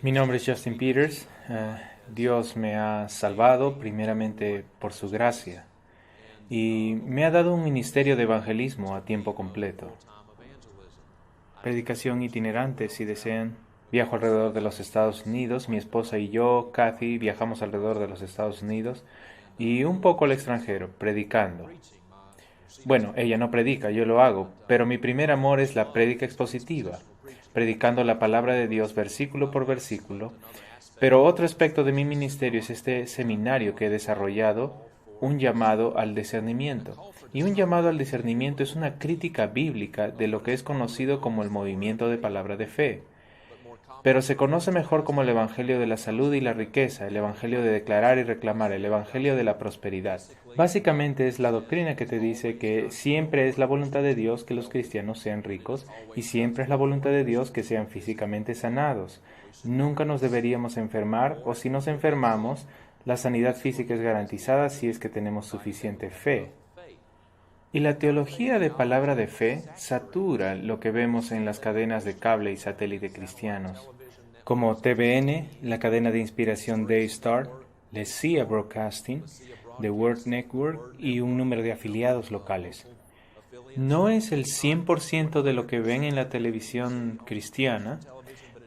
Mi nombre es Justin Peters. Dios me ha salvado primeramente por su gracia y me ha dado un ministerio de evangelismo a tiempo completo. Predicación itinerante, si desean. Viajo alrededor de los Estados Unidos. Mi esposa y yo, Kathy, viajamos alrededor de los Estados Unidos y un poco al extranjero, predicando. Bueno, ella no predica, yo lo hago, pero mi primer amor es la prédica expositiva, predicando la palabra de Dios versículo por versículo. Pero otro aspecto de mi ministerio es este seminario que he desarrollado, un llamado al discernimiento. Y un llamado al discernimiento es una crítica bíblica de lo que es conocido como el movimiento de palabra de fe, pero se conoce mejor como el Evangelio de la salud y la riqueza, el Evangelio de declarar y reclamar, el Evangelio de la prosperidad. Básicamente es la doctrina que te dice que siempre es la voluntad de Dios que los cristianos sean ricos y siempre es la voluntad de Dios que sean físicamente sanados. Nunca nos deberíamos enfermar, o si nos enfermamos, la sanidad física es garantizada si es que tenemos suficiente fe. Y la teología de palabra de fe satura lo que vemos en las cadenas de cable y satélite cristianos, como TVN, la cadena de inspiración Daystar, Lesia Broadcasting, The Word Network y un número de afiliados locales. No es el 100% de lo que ven en la televisión cristiana,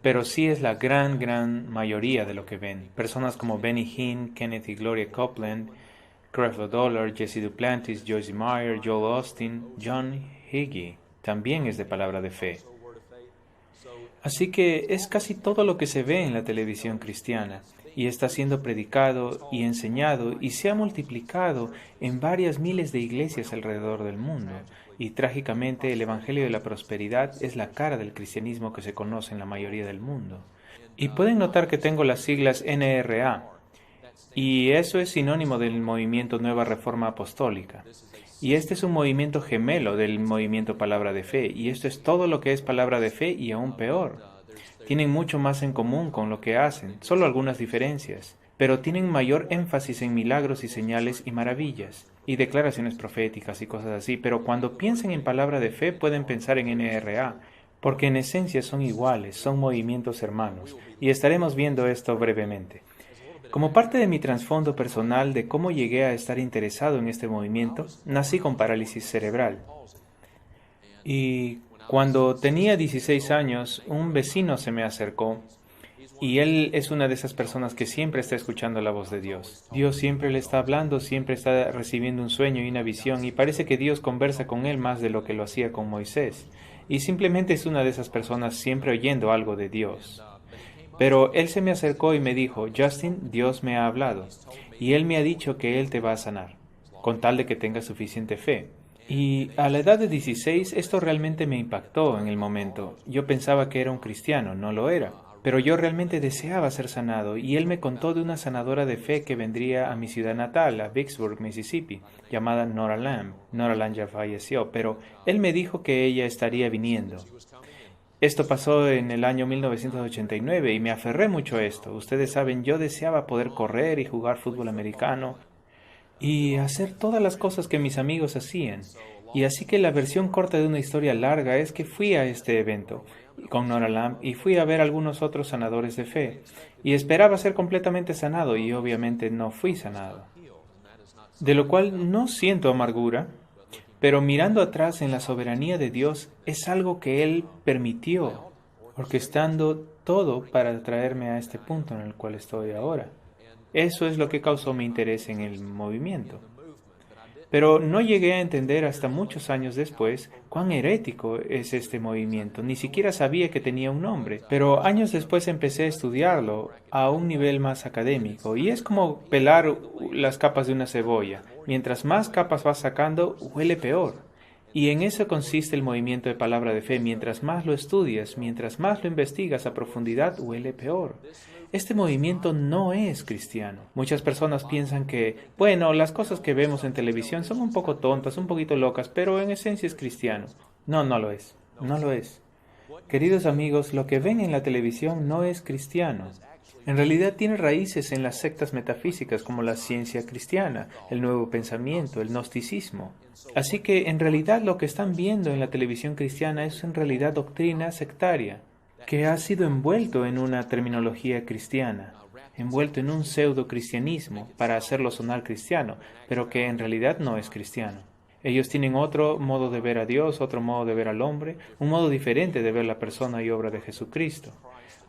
pero sí es la gran mayoría de lo que ven. Personas como Benny Hinn, Kenneth y Gloria Copeland, Creflo Dollar, Jesse Duplantis, Joyce Meyer, Joel Austin, John Hagee, también es de palabra de fe. Así que es casi todo lo que se ve en la televisión cristiana y está siendo predicado y enseñado y se ha multiplicado en varias miles de iglesias alrededor del mundo. Y trágicamente el Evangelio de la Prosperidad es la cara del cristianismo que se conoce en la mayoría del mundo. Y pueden notar que tengo las siglas NRA, y eso es sinónimo del movimiento Nueva Reforma Apostólica. Y este es un movimiento gemelo del movimiento Palabra de Fe, y esto es todo lo que es Palabra de Fe y aún peor. Tienen mucho más en común con lo que hacen, solo algunas diferencias, pero tienen mayor énfasis en milagros y señales y maravillas, y declaraciones proféticas y cosas así, pero cuando piensen en Palabra de Fe pueden pensar en NRA, porque en esencia son iguales, son movimientos hermanos, y estaremos viendo esto brevemente. Como parte de mi trasfondo personal de cómo llegué a estar interesado en este movimiento, nací con parálisis cerebral. Y cuando tenía 16 años, un vecino se me acercó y él es una de esas personas que siempre está escuchando la voz de Dios. Dios siempre le está hablando, siempre está recibiendo un sueño y una visión y parece que Dios conversa con él más de lo que lo hacía con Moisés. Y simplemente es una de esas personas siempre oyendo algo de Dios. Pero él se me acercó y me dijo, Justin, Dios me ha hablado, y él me ha dicho que él te va a sanar, con tal de que tengas suficiente fe. Y a la edad de 16 esto realmente me impactó en el momento. Yo pensaba que era un cristiano, no lo era. Pero yo realmente deseaba ser sanado, y él me contó de una sanadora de fe que vendría a mi ciudad natal, a Vicksburg, Mississippi, llamada Nora Lamb. Nora Lamb ya falleció, pero él me dijo que ella estaría viniendo. Esto pasó en el año 1989 y me aferré mucho a esto. Ustedes saben, yo deseaba poder correr y jugar fútbol americano y hacer todas las cosas que mis amigos hacían. Y así que la versión corta de una historia larga es que fui a este evento con Nora Lamb y fui a ver algunos otros sanadores de fe. Y esperaba ser completamente sanado y obviamente no fui sanado. De lo cual no siento amargura, pero mirando atrás en la soberanía de Dios es algo que Él permitió, orquestando todo para traerme a este punto en el cual estoy ahora. Eso es lo que causó mi interés en el movimiento. Pero no llegué a entender hasta muchos años después cuán herético es este movimiento. Ni siquiera sabía que tenía un nombre. Pero años después empecé a estudiarlo a un nivel más académico. Y es como pelar las capas de una cebolla. Mientras más capas vas sacando, huele peor. Y en eso consiste el movimiento de palabra de fe. Mientras más lo estudias, mientras más lo investigas a profundidad, huele peor. Este movimiento no es cristiano. Muchas personas piensan que, bueno, las cosas que vemos en televisión son un poco tontas, un poquito locas, pero en esencia es cristiano. No, no lo es. No lo es. Queridos amigos, lo que ven en la televisión no es cristiano. En realidad tiene raíces en las sectas metafísicas como la ciencia cristiana, el nuevo pensamiento, el gnosticismo. Así que en realidad lo que están viendo en la televisión cristiana es en realidad doctrina sectaria. que ha sido envuelto en una terminología cristiana, envuelto en un pseudo-cristianismo para hacerlo sonar cristiano, pero que en realidad no es cristiano. Ellos tienen otro modo de ver a Dios, otro modo de ver al hombre, un modo diferente de ver la persona y obra de Jesucristo,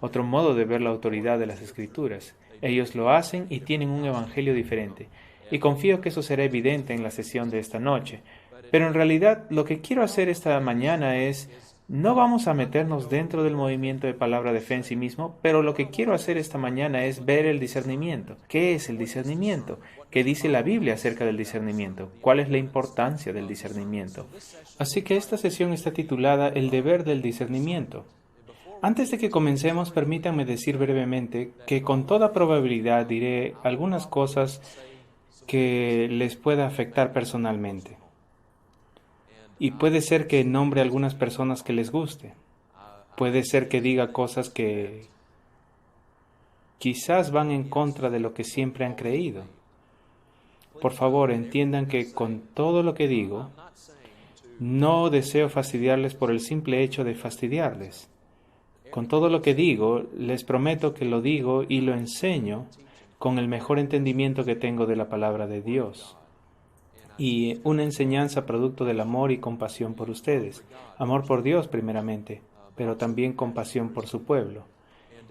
otro modo de ver la autoridad de las Escrituras. Ellos lo hacen y tienen un evangelio diferente. Y confío que eso será evidente en la sesión de esta noche. Pero en realidad lo que quiero hacer esta mañana es, no vamos a meternos dentro del movimiento de palabra de fe en sí mismo, pero lo que quiero hacer esta mañana es ver el discernimiento. ¿Qué es el discernimiento? ¿Qué dice la Biblia acerca del discernimiento? ¿Cuál es la importancia del discernimiento? Así que esta sesión está titulada El deber del discernimiento. Antes de que comencemos, permítanme decir brevemente que con toda probabilidad diré algunas cosas que les pueda afectar personalmente. Y puede ser que nombre a algunas personas que les guste. Puede ser que diga cosas que quizás van en contra de lo que siempre han creído. Por favor, entiendan que con todo lo que digo, no deseo fastidiarles por el simple hecho de fastidiarles. Con todo lo que digo, les prometo que lo digo y lo enseño con el mejor entendimiento que tengo de la palabra de Dios. Y una enseñanza producto del amor y compasión por ustedes. Amor por Dios primeramente, pero también compasión por su pueblo.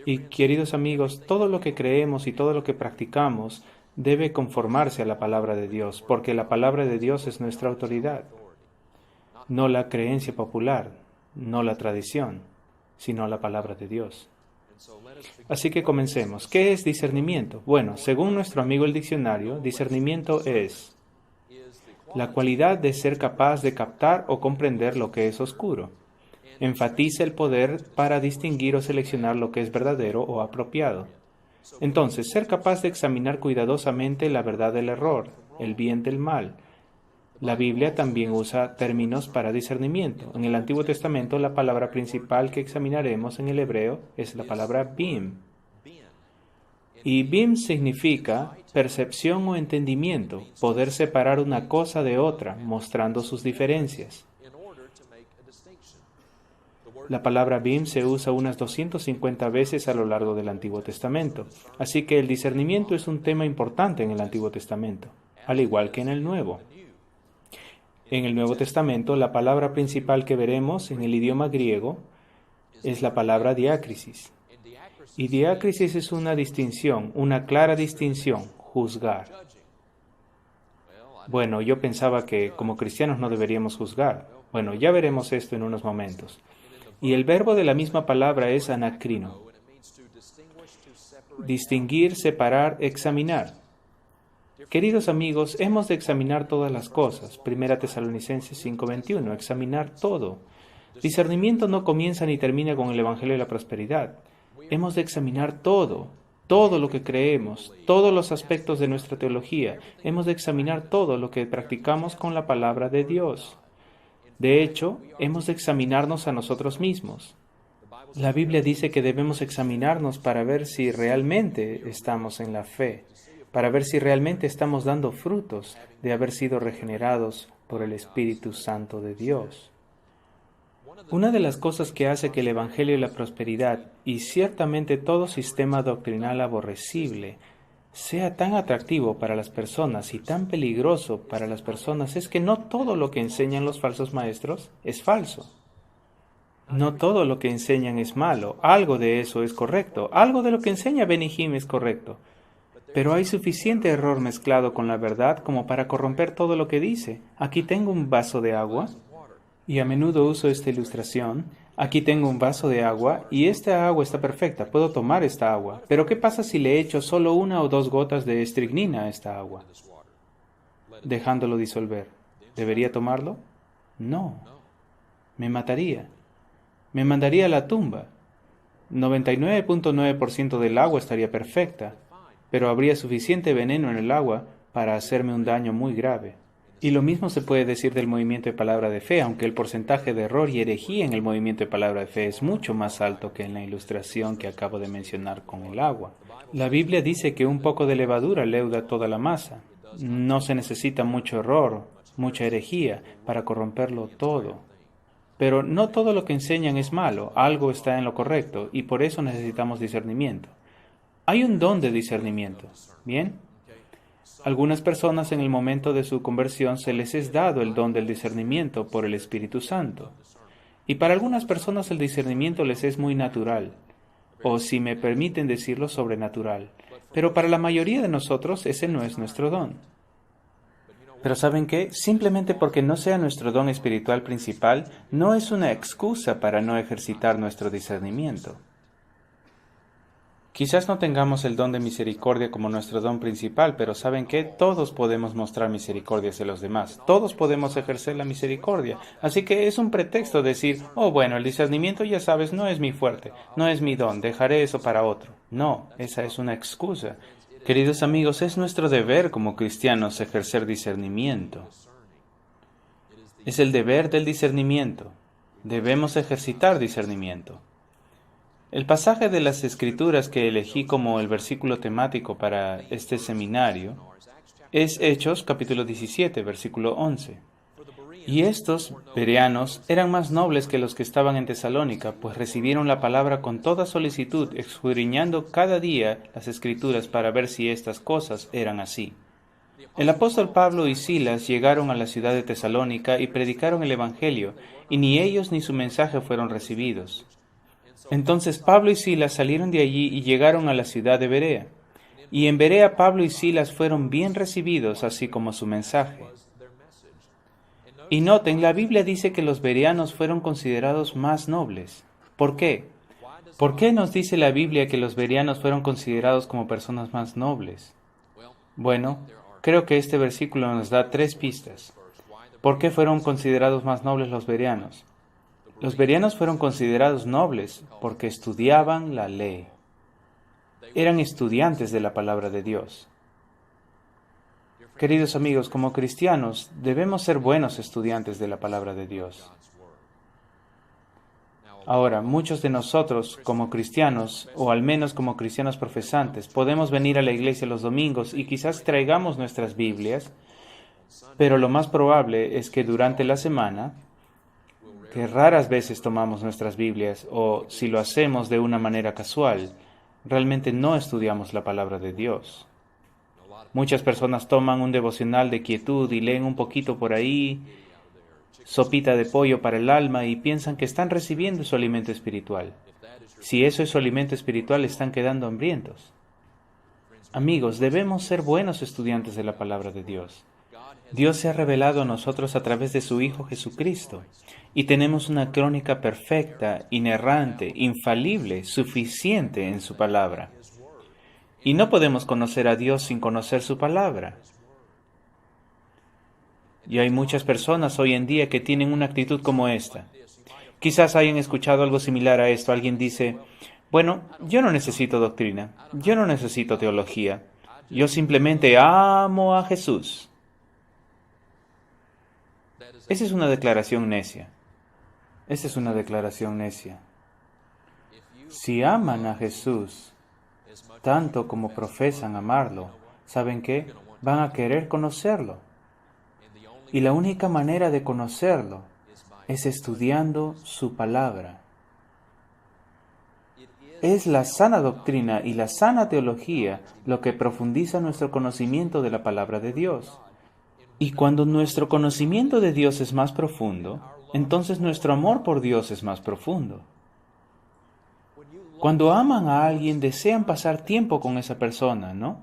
Y queridos amigos, todo lo que creemos y todo lo que practicamos debe conformarse a la palabra de Dios, porque la palabra de Dios es nuestra autoridad. No la creencia popular, no la tradición, sino la palabra de Dios. Así que comencemos. ¿Qué es discernimiento? Bueno, según nuestro amigo el diccionario, discernimiento es la cualidad de ser capaz de captar o comprender lo que es oscuro. Enfatiza el poder para distinguir o seleccionar lo que es verdadero o apropiado. Entonces, ser capaz de examinar cuidadosamente la verdad del error, el bien del mal. La Biblia también usa términos para discernimiento. En el Antiguo Testamento, la palabra principal que examinaremos en el hebreo es la palabra bim. Y bim significa percepción o entendimiento, poder separar una cosa de otra, mostrando sus diferencias. La palabra bim se usa unas 250 veces a lo largo del Antiguo Testamento, así que el discernimiento es un tema importante en el Antiguo Testamento, al igual que en el Nuevo. En el Nuevo Testamento, la palabra principal que veremos en el idioma griego es la palabra diácrisis. Y diácrisis es una distinción, una clara distinción, juzgar. Bueno, yo pensaba que como cristianos no deberíamos juzgar. Bueno, ya veremos esto en unos momentos. Y el verbo de la misma palabra es anacrino. Distinguir, separar, examinar. Queridos amigos, hemos de examinar todas las cosas. 1 Tesalonicenses 5:21, examinar todo. Discernimiento no comienza ni termina con el Evangelio de la Prosperidad. Hemos de examinar todo lo que creemos, todos los aspectos de nuestra teología. Hemos de examinar todo lo que practicamos con la palabra de Dios. De hecho, hemos de examinarnos a nosotros mismos. La Biblia dice que debemos examinarnos para ver si realmente estamos en la fe, para ver si realmente estamos dando frutos de haber sido regenerados por el Espíritu Santo de Dios. Una de las cosas que hace que el Evangelio de la Prosperidad y ciertamente todo sistema doctrinal aborrecible sea tan atractivo para las personas y tan peligroso para las personas es que no todo lo que enseñan los falsos maestros es falso. No todo lo que enseñan es malo, algo de eso es correcto, algo de lo que enseña Benny Hinn es correcto. Pero hay suficiente error mezclado con la verdad como para corromper todo lo que dice. Aquí tengo un vaso de agua. Y a menudo uso esta ilustración. Aquí tengo un vaso de agua y esta agua está perfecta. Puedo tomar esta agua. Pero ¿qué pasa si le echo solo 1 o 2 gotas de estricnina a esta agua? Dejándolo disolver. ¿Debería tomarlo? No. Me mataría. Me mandaría a la tumba. 99.9% del agua estaría perfecta, pero habría suficiente veneno en el agua para hacerme un daño muy grave. Y lo mismo se puede decir del movimiento de palabra de fe, aunque el porcentaje de error y herejía en el movimiento de palabra de fe es mucho más alto que en la ilustración que acabo de mencionar con el agua. La Biblia dice que un poco de levadura leuda toda la masa. No se necesita mucho error, mucha herejía para corromperlo todo. Pero no todo lo que enseñan es malo, algo está en lo correcto, y por eso necesitamos discernimiento. Hay un don de discernimiento, ¿bien? Algunas personas en el momento de su conversión se les es dado el don del discernimiento por el Espíritu Santo. Y para algunas personas el discernimiento les es muy natural, o si me permiten decirlo, sobrenatural. Pero para la mayoría de nosotros ese no es nuestro don. Pero ¿saben qué? Simplemente porque no sea nuestro don espiritual principal, no es una excusa para no ejercitar nuestro discernimiento. Quizás no tengamos el don de misericordia como nuestro don principal, pero ¿saben qué? Todos podemos mostrar misericordia hacia los demás. Todos podemos ejercer la misericordia. Así que es un pretexto decir, oh bueno, el discernimiento ya sabes, no es mi fuerte, no es mi don, dejaré eso para otro. No, esa es una excusa. Queridos amigos, es nuestro deber como cristianos ejercer discernimiento. Es el deber del discernimiento. Debemos ejercitar discernimiento. El pasaje de las Escrituras que elegí como el versículo temático para este seminario es Hechos capítulo 17, versículo 11. Y estos bereanos eran más nobles que los que estaban en Tesalónica, pues recibieron la palabra con toda solicitud, escudriñando cada día las Escrituras para ver si estas cosas eran así. El apóstol Pablo y Silas llegaron a la ciudad de Tesalónica y predicaron el Evangelio, y ni ellos ni su mensaje fueron recibidos. Entonces Pablo y Silas salieron de allí y llegaron a la ciudad de Berea. Y en Berea Pablo y Silas fueron bien recibidos, así como su mensaje. Y noten, la Biblia dice que los bereanos fueron considerados más nobles. ¿Por qué? ¿Por qué nos dice la Biblia que los bereanos fueron considerados como personas más nobles? Bueno, creo que este versículo nos da 3 pistas. ¿Por qué fueron considerados más nobles los bereanos? Los bereanos fueron considerados nobles porque estudiaban la ley. Eran estudiantes de la palabra de Dios. Queridos amigos, como cristianos, debemos ser buenos estudiantes de la palabra de Dios. Ahora, muchos de nosotros, como cristianos, o al menos como cristianos profesantes, podemos venir a la iglesia los domingos y quizás traigamos nuestras Biblias, pero lo más probable es que durante la semana, que raras veces tomamos nuestras Biblias, o si lo hacemos de una manera casual, realmente no estudiamos la palabra de Dios. Muchas personas toman un devocional de quietud y leen un poquito por ahí, sopita de pollo para el alma, y piensan que están recibiendo su alimento espiritual. Si eso es su alimento espiritual, están quedando hambrientos. Amigos, debemos ser buenos estudiantes de la palabra de Dios. Dios se ha revelado a nosotros a través de su Hijo Jesucristo, y tenemos una crónica perfecta, inerrante, infalible, suficiente en su palabra. Y no podemos conocer a Dios sin conocer su palabra. Y hay muchas personas hoy en día que tienen una actitud como esta. Quizás hayan escuchado algo similar a esto. Alguien dice, bueno, yo no necesito doctrina, yo no necesito teología, yo simplemente amo a Jesús. Esa es una declaración necia. Esa es una declaración necia. Si aman a Jesús tanto como profesan amarlo, ¿saben qué? Van a querer conocerlo. Y la única manera de conocerlo es estudiando su palabra. Es la sana doctrina y la sana teología lo que profundiza nuestro conocimiento de la palabra de Dios. Y cuando nuestro conocimiento de Dios es más profundo, entonces nuestro amor por Dios es más profundo. Cuando aman a alguien, desean pasar tiempo con esa persona, ¿no?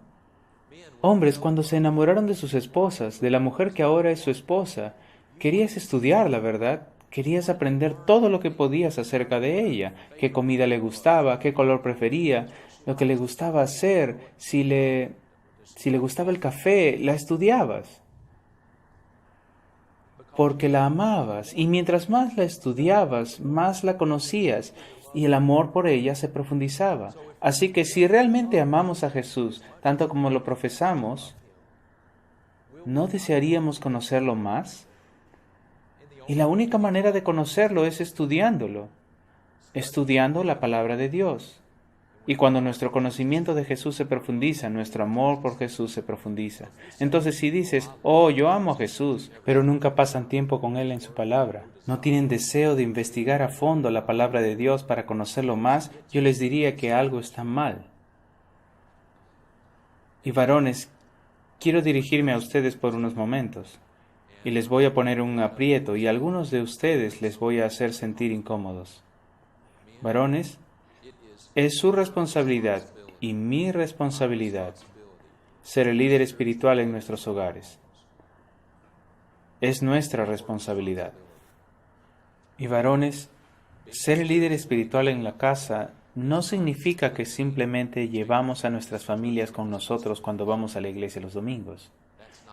Hombres, cuando se enamoraron de sus esposas, de la mujer que ahora es su esposa, querías estudiarla, ¿verdad? Querías aprender todo lo que podías acerca de ella, qué comida le gustaba, qué color prefería, lo que le gustaba hacer, si le gustaba el café, la estudiabas. Porque la amabas, y mientras más la estudiabas, más la conocías, y el amor por ella se profundizaba. Así que si realmente amamos a Jesús, tanto como lo profesamos, ¿no desearíamos conocerlo más? Y la única manera de conocerlo es estudiándolo, estudiando la palabra de Dios. Y cuando nuestro conocimiento de Jesús se profundiza, nuestro amor por Jesús se profundiza. Entonces si dices, oh, yo amo a Jesús, pero nunca pasan tiempo con Él en su palabra, no tienen deseo de investigar a fondo la palabra de Dios para conocerlo más, yo les diría que algo está mal. Y varones, quiero dirigirme a ustedes por unos momentos, y les voy a poner un aprieto, y a algunos de ustedes les voy a hacer sentir incómodos. Varones, es su responsabilidad y mi responsabilidad ser el líder espiritual en nuestros hogares. Es nuestra responsabilidad. Y varones, ser el líder espiritual en la casa no significa que simplemente llevamos a nuestras familias con nosotros cuando vamos a la iglesia los domingos.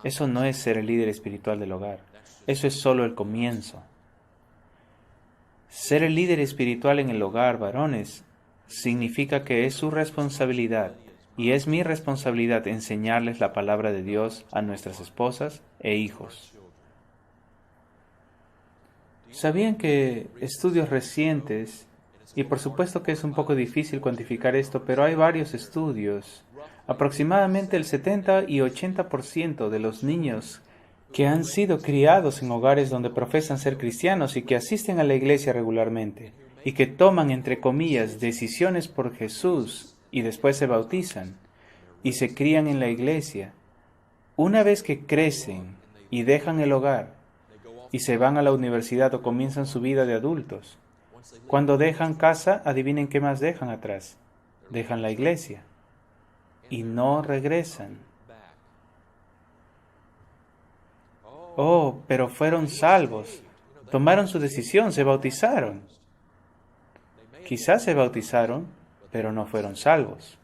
Eso no es ser el líder espiritual del hogar. Eso es solo el comienzo. Ser el líder espiritual en el hogar, varones, significa que es su responsabilidad y es mi responsabilidad enseñarles la palabra de Dios a nuestras esposas e hijos. ¿Sabían que estudios recientes, y por supuesto que es un poco difícil cuantificar esto, pero hay varios estudios, aproximadamente el 70 y 80% de los niños que han sido criados en hogares donde profesan ser cristianos y que asisten a la iglesia regularmente, y que toman, entre comillas, decisiones por Jesús y después se bautizan y se crían en la iglesia, una vez que crecen y dejan el hogar y se van a la universidad o comienzan su vida de adultos, cuando dejan casa, adivinen qué más dejan atrás. Dejan la iglesia y no regresan. Oh, pero fueron salvos. Tomaron su decisión, se bautizaron. Quizás se bautizaron, pero no fueron salvos.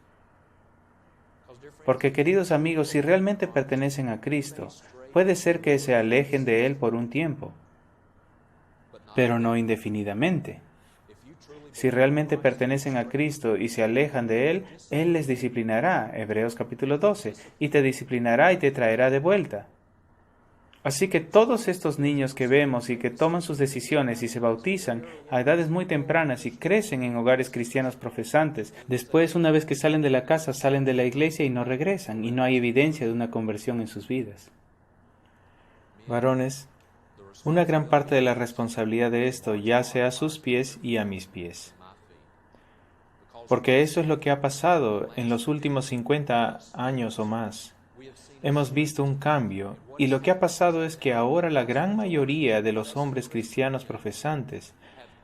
Porque, queridos amigos, si realmente pertenecen a Cristo, puede ser que se alejen de Él por un tiempo, pero no indefinidamente. Si realmente pertenecen a Cristo y se alejan de Él, Él les disciplinará, Hebreos capítulo 12, y te disciplinará y te traerá de vuelta. Así que todos estos niños que vemos y que toman sus decisiones y se bautizan a edades muy tempranas y crecen en hogares cristianos profesantes, después una vez que salen de la casa salen de la iglesia y no regresan, y no hay evidencia de una conversión en sus vidas. Varones, una gran parte de la responsabilidad de esto yace a sus pies y a mis pies. Porque eso es lo que ha pasado en los últimos 50 años o más. Hemos visto un cambio, y lo que ha pasado es que ahora la gran mayoría de los hombres cristianos profesantes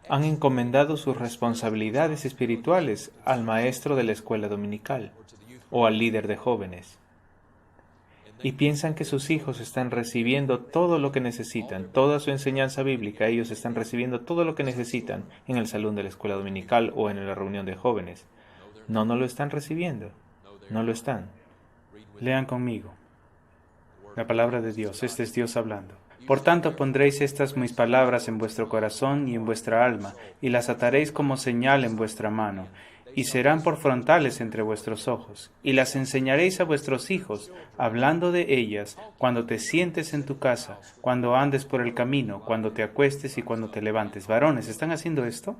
han encomendado sus responsabilidades espirituales al maestro de la escuela dominical o al líder de jóvenes. Y piensan que sus hijos están recibiendo todo lo que necesitan, toda su enseñanza bíblica, ellos están recibiendo todo lo que necesitan en el salón de la escuela dominical o en la reunión de jóvenes. No, no lo están recibiendo, no lo están. Lean conmigo. La palabra de Dios, este es Dios hablando. Por tanto pondréis estas mis palabras en vuestro corazón y en vuestra alma, y las ataréis como señal en vuestra mano, y serán por frontales entre vuestros ojos, y las enseñaréis a vuestros hijos, hablando de ellas, cuando te sientes en tu casa, cuando andes por el camino, cuando te acuestes y cuando te levantes. Varones, ¿están haciendo esto?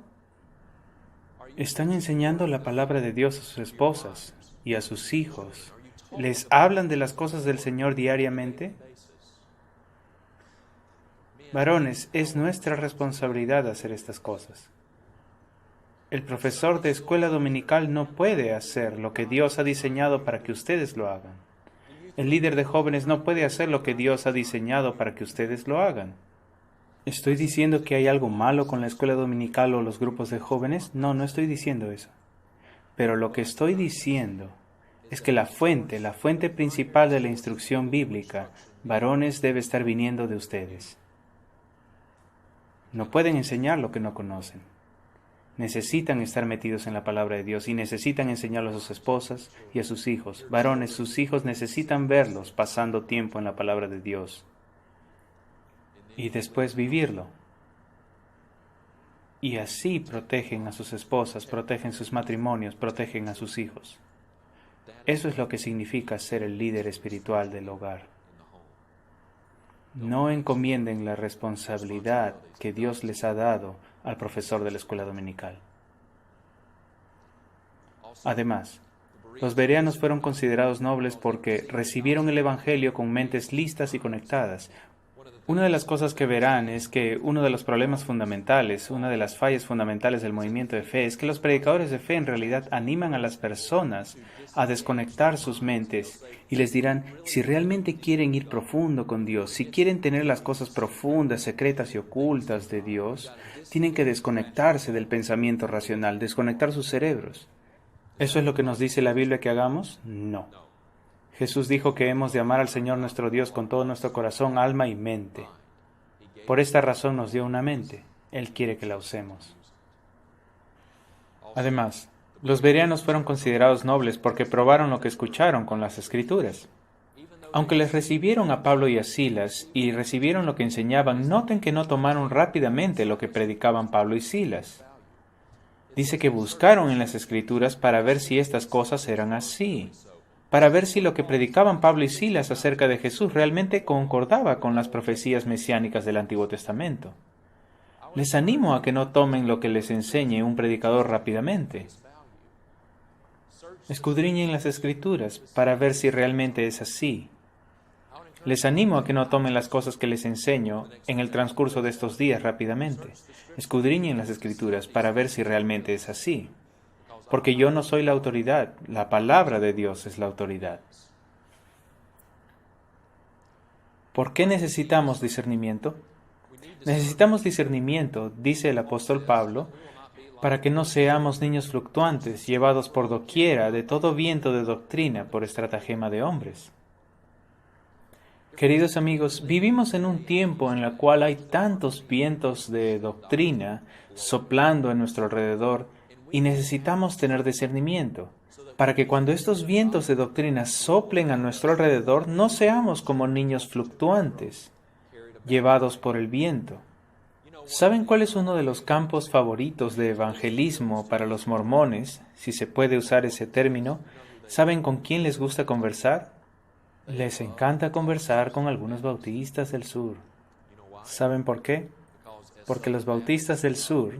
¿Están enseñando la palabra de Dios a sus esposas y a sus hijos? ¿Les hablan de las cosas del Señor diariamente? Varones, es nuestra responsabilidad hacer estas cosas. El profesor de escuela dominical no puede hacer lo que Dios ha diseñado para que ustedes lo hagan. El líder de jóvenes no puede hacer lo que Dios ha diseñado para que ustedes lo hagan. ¿Estoy diciendo que hay algo malo con la escuela dominical o los grupos de jóvenes? No, no estoy diciendo eso. Pero lo que estoy diciendo es que la fuente principal de la instrucción bíblica, varones, debe estar viniendo de ustedes. No pueden enseñar lo que no conocen. Necesitan estar metidos en la palabra de Dios y necesitan enseñarlo a sus esposas y a sus hijos. Varones, sus hijos necesitan verlos pasando tiempo en la palabra de Dios y después vivirlo. Y así protegen a sus esposas, protegen sus matrimonios, protegen a sus hijos. Eso es lo que significa ser el líder espiritual del hogar. No encomienden la responsabilidad que Dios les ha dado al profesor de la escuela dominical. Además, los bereanos fueron considerados nobles porque recibieron el Evangelio con mentes listas y conectadas. Una de las cosas que verán es que uno de los problemas fundamentales, una de las fallas fundamentales del movimiento de fe es que los predicadores de fe en realidad animan a las personas a desconectar sus mentes y les dirán, si realmente quieren ir profundo con Dios, si quieren tener las cosas profundas, secretas y ocultas de Dios, tienen que desconectarse del pensamiento racional, desconectar sus cerebros. ¿Eso es lo que nos dice la Biblia que hagamos? No. Jesús dijo que hemos de amar al Señor nuestro Dios con todo nuestro corazón, alma y mente. Por esta razón nos dio una mente. Él quiere que la usemos. Además, los bereanos fueron considerados nobles porque probaron lo que escucharon con las Escrituras. Aunque les recibieron a Pablo y a Silas y recibieron lo que enseñaban, noten que no tomaron rápidamente lo que predicaban Pablo y Silas. Dice que buscaron en las Escrituras para ver si estas cosas eran así, para ver si lo que predicaban Pablo y Silas acerca de Jesús realmente concordaba con las profecías mesiánicas del Antiguo Testamento. Les animo a que no tomen lo que les enseñe un predicador rápidamente. Escudriñen las Escrituras para ver si realmente es así. Les animo a que no tomen las cosas que les enseño en el transcurso de estos días rápidamente. Escudriñen las Escrituras para ver si realmente es así. Porque yo no soy la autoridad, la palabra de Dios es la autoridad. ¿Por qué necesitamos discernimiento? Necesitamos discernimiento, dice el apóstol Pablo, para que no seamos niños fluctuantes, llevados por doquiera de todo viento de doctrina por estratagema de hombres. Queridos amigos, vivimos en un tiempo en el cual hay tantos vientos de doctrina soplando a nuestro alrededor y necesitamos tener discernimiento para que cuando estos vientos de doctrina soplen a nuestro alrededor no seamos como niños fluctuantes, llevados por el viento. ¿Saben cuál es uno de los campos favoritos de evangelismo para los mormones, si se puede usar ese término? ¿Saben con quién les gusta conversar? Les encanta conversar con algunos bautistas del sur. ¿Saben por qué? Porque los bautistas del sur,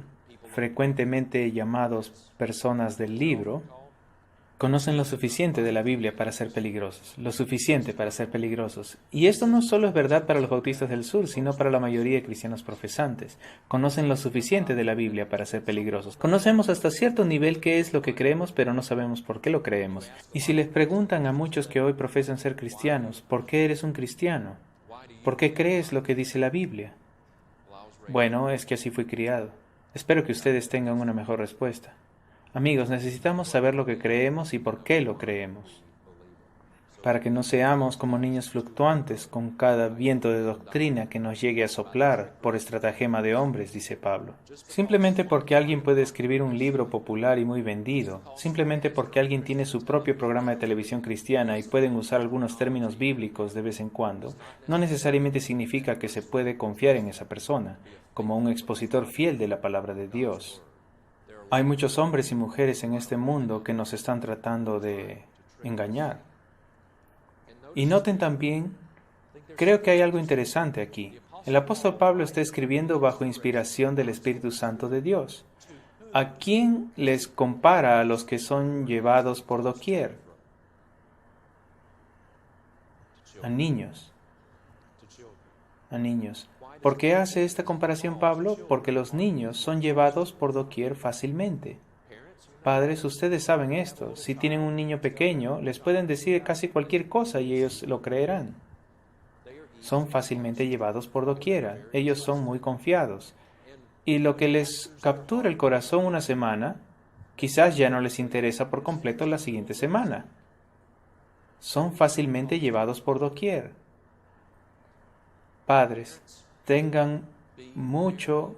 frecuentemente llamados personas del libro, conocen lo suficiente de la Biblia para ser peligrosos, lo suficiente para ser peligrosos. Y esto no solo es verdad para los bautistas del sur, sino para la mayoría de cristianos profesantes. Conocen lo suficiente de la Biblia para ser peligrosos. Conocemos hasta cierto nivel qué es lo que creemos, pero no sabemos por qué lo creemos. Y si les preguntan a muchos que hoy profesan ser cristianos, ¿por qué eres un cristiano? ¿Por qué crees lo que dice la Biblia? Bueno, es que así fui criado. Espero que ustedes tengan una mejor respuesta. Amigos, necesitamos saber lo que creemos y por qué lo creemos, para que no seamos como niños fluctuantes con cada viento de doctrina que nos llegue a soplar por estratagema de hombres, dice Pablo. Simplemente porque alguien puede escribir un libro popular y muy vendido, simplemente porque alguien tiene su propio programa de televisión cristiana y pueden usar algunos términos bíblicos de vez en cuando, no necesariamente significa que se puede confiar en esa persona, como un expositor fiel de la palabra de Dios. Hay muchos hombres y mujeres en este mundo que nos están tratando de engañar. Y noten también, creo que hay algo interesante aquí. El apóstol Pablo está escribiendo bajo inspiración del Espíritu Santo de Dios. ¿A quién les compara a los que son llevados por doquier? A niños. A niños. ¿Por qué hace esta comparación Pablo? Porque los niños son llevados por doquier fácilmente. Padres, ustedes saben esto. Si tienen un niño pequeño, les pueden decir casi cualquier cosa y ellos lo creerán. Son fácilmente llevados por doquiera. Ellos son muy confiados. Y lo que les captura el corazón una semana, quizás ya no les interesa por completo la siguiente semana. Son fácilmente llevados por doquier. Padres, tengan mucho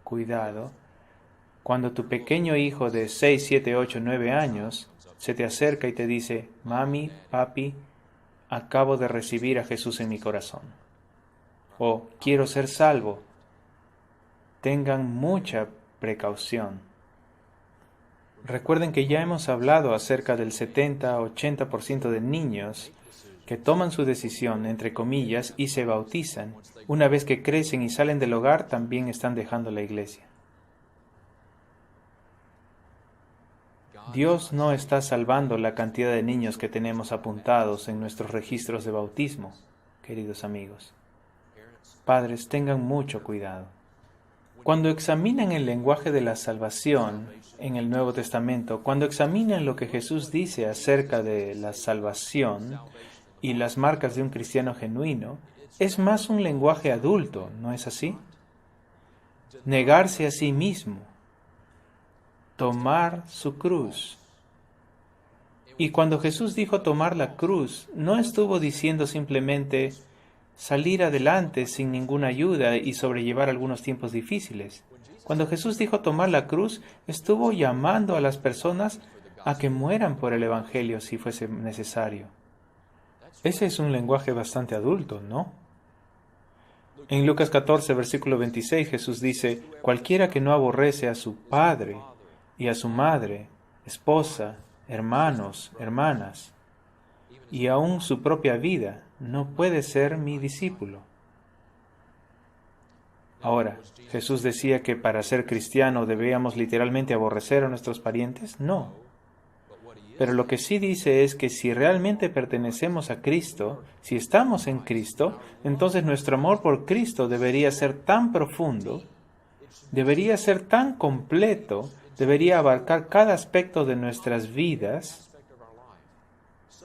cuidado cuando tu pequeño hijo de 6, 7, 8, 9 años se te acerca y te dice, mami, papi, acabo de recibir a Jesús en mi corazón. O quiero ser salvo. Tengan mucha precaución. Recuerden que ya hemos hablado acerca del 70-80% de niños que toman su decisión, entre comillas, y se bautizan. Una vez que crecen y salen del hogar, también están dejando la iglesia. Dios no está salvando la cantidad de niños que tenemos apuntados en nuestros registros de bautismo, queridos amigos. Padres, tengan mucho cuidado. Cuando examinan el lenguaje de la salvación en el Nuevo Testamento, cuando examinan lo que Jesús dice acerca de la salvación y las marcas de un cristiano genuino, es más un lenguaje adulto, ¿no es así? Negarse a sí mismo, tomar su cruz. Y cuando Jesús dijo tomar la cruz, no estuvo diciendo simplemente salir adelante sin ninguna ayuda y sobrellevar algunos tiempos difíciles. Cuando Jesús dijo tomar la cruz, estuvo llamando a las personas a que mueran por el Evangelio si fuese necesario. Ese es un lenguaje bastante adulto, ¿no? En Lucas 14, versículo 26, Jesús dice, cualquiera que no aborrece a su padre y a su madre, esposa, hermanos, hermanas, y aún su propia vida, no puede ser mi discípulo. Ahora, ¿Jesús decía que para ser cristiano debíamos literalmente aborrecer a nuestros parientes? No. Pero lo que sí dice es que si realmente pertenecemos a Cristo, si estamos en Cristo, entonces nuestro amor por Cristo debería ser tan profundo, debería ser tan completo, debería abarcar cada aspecto de nuestras vidas,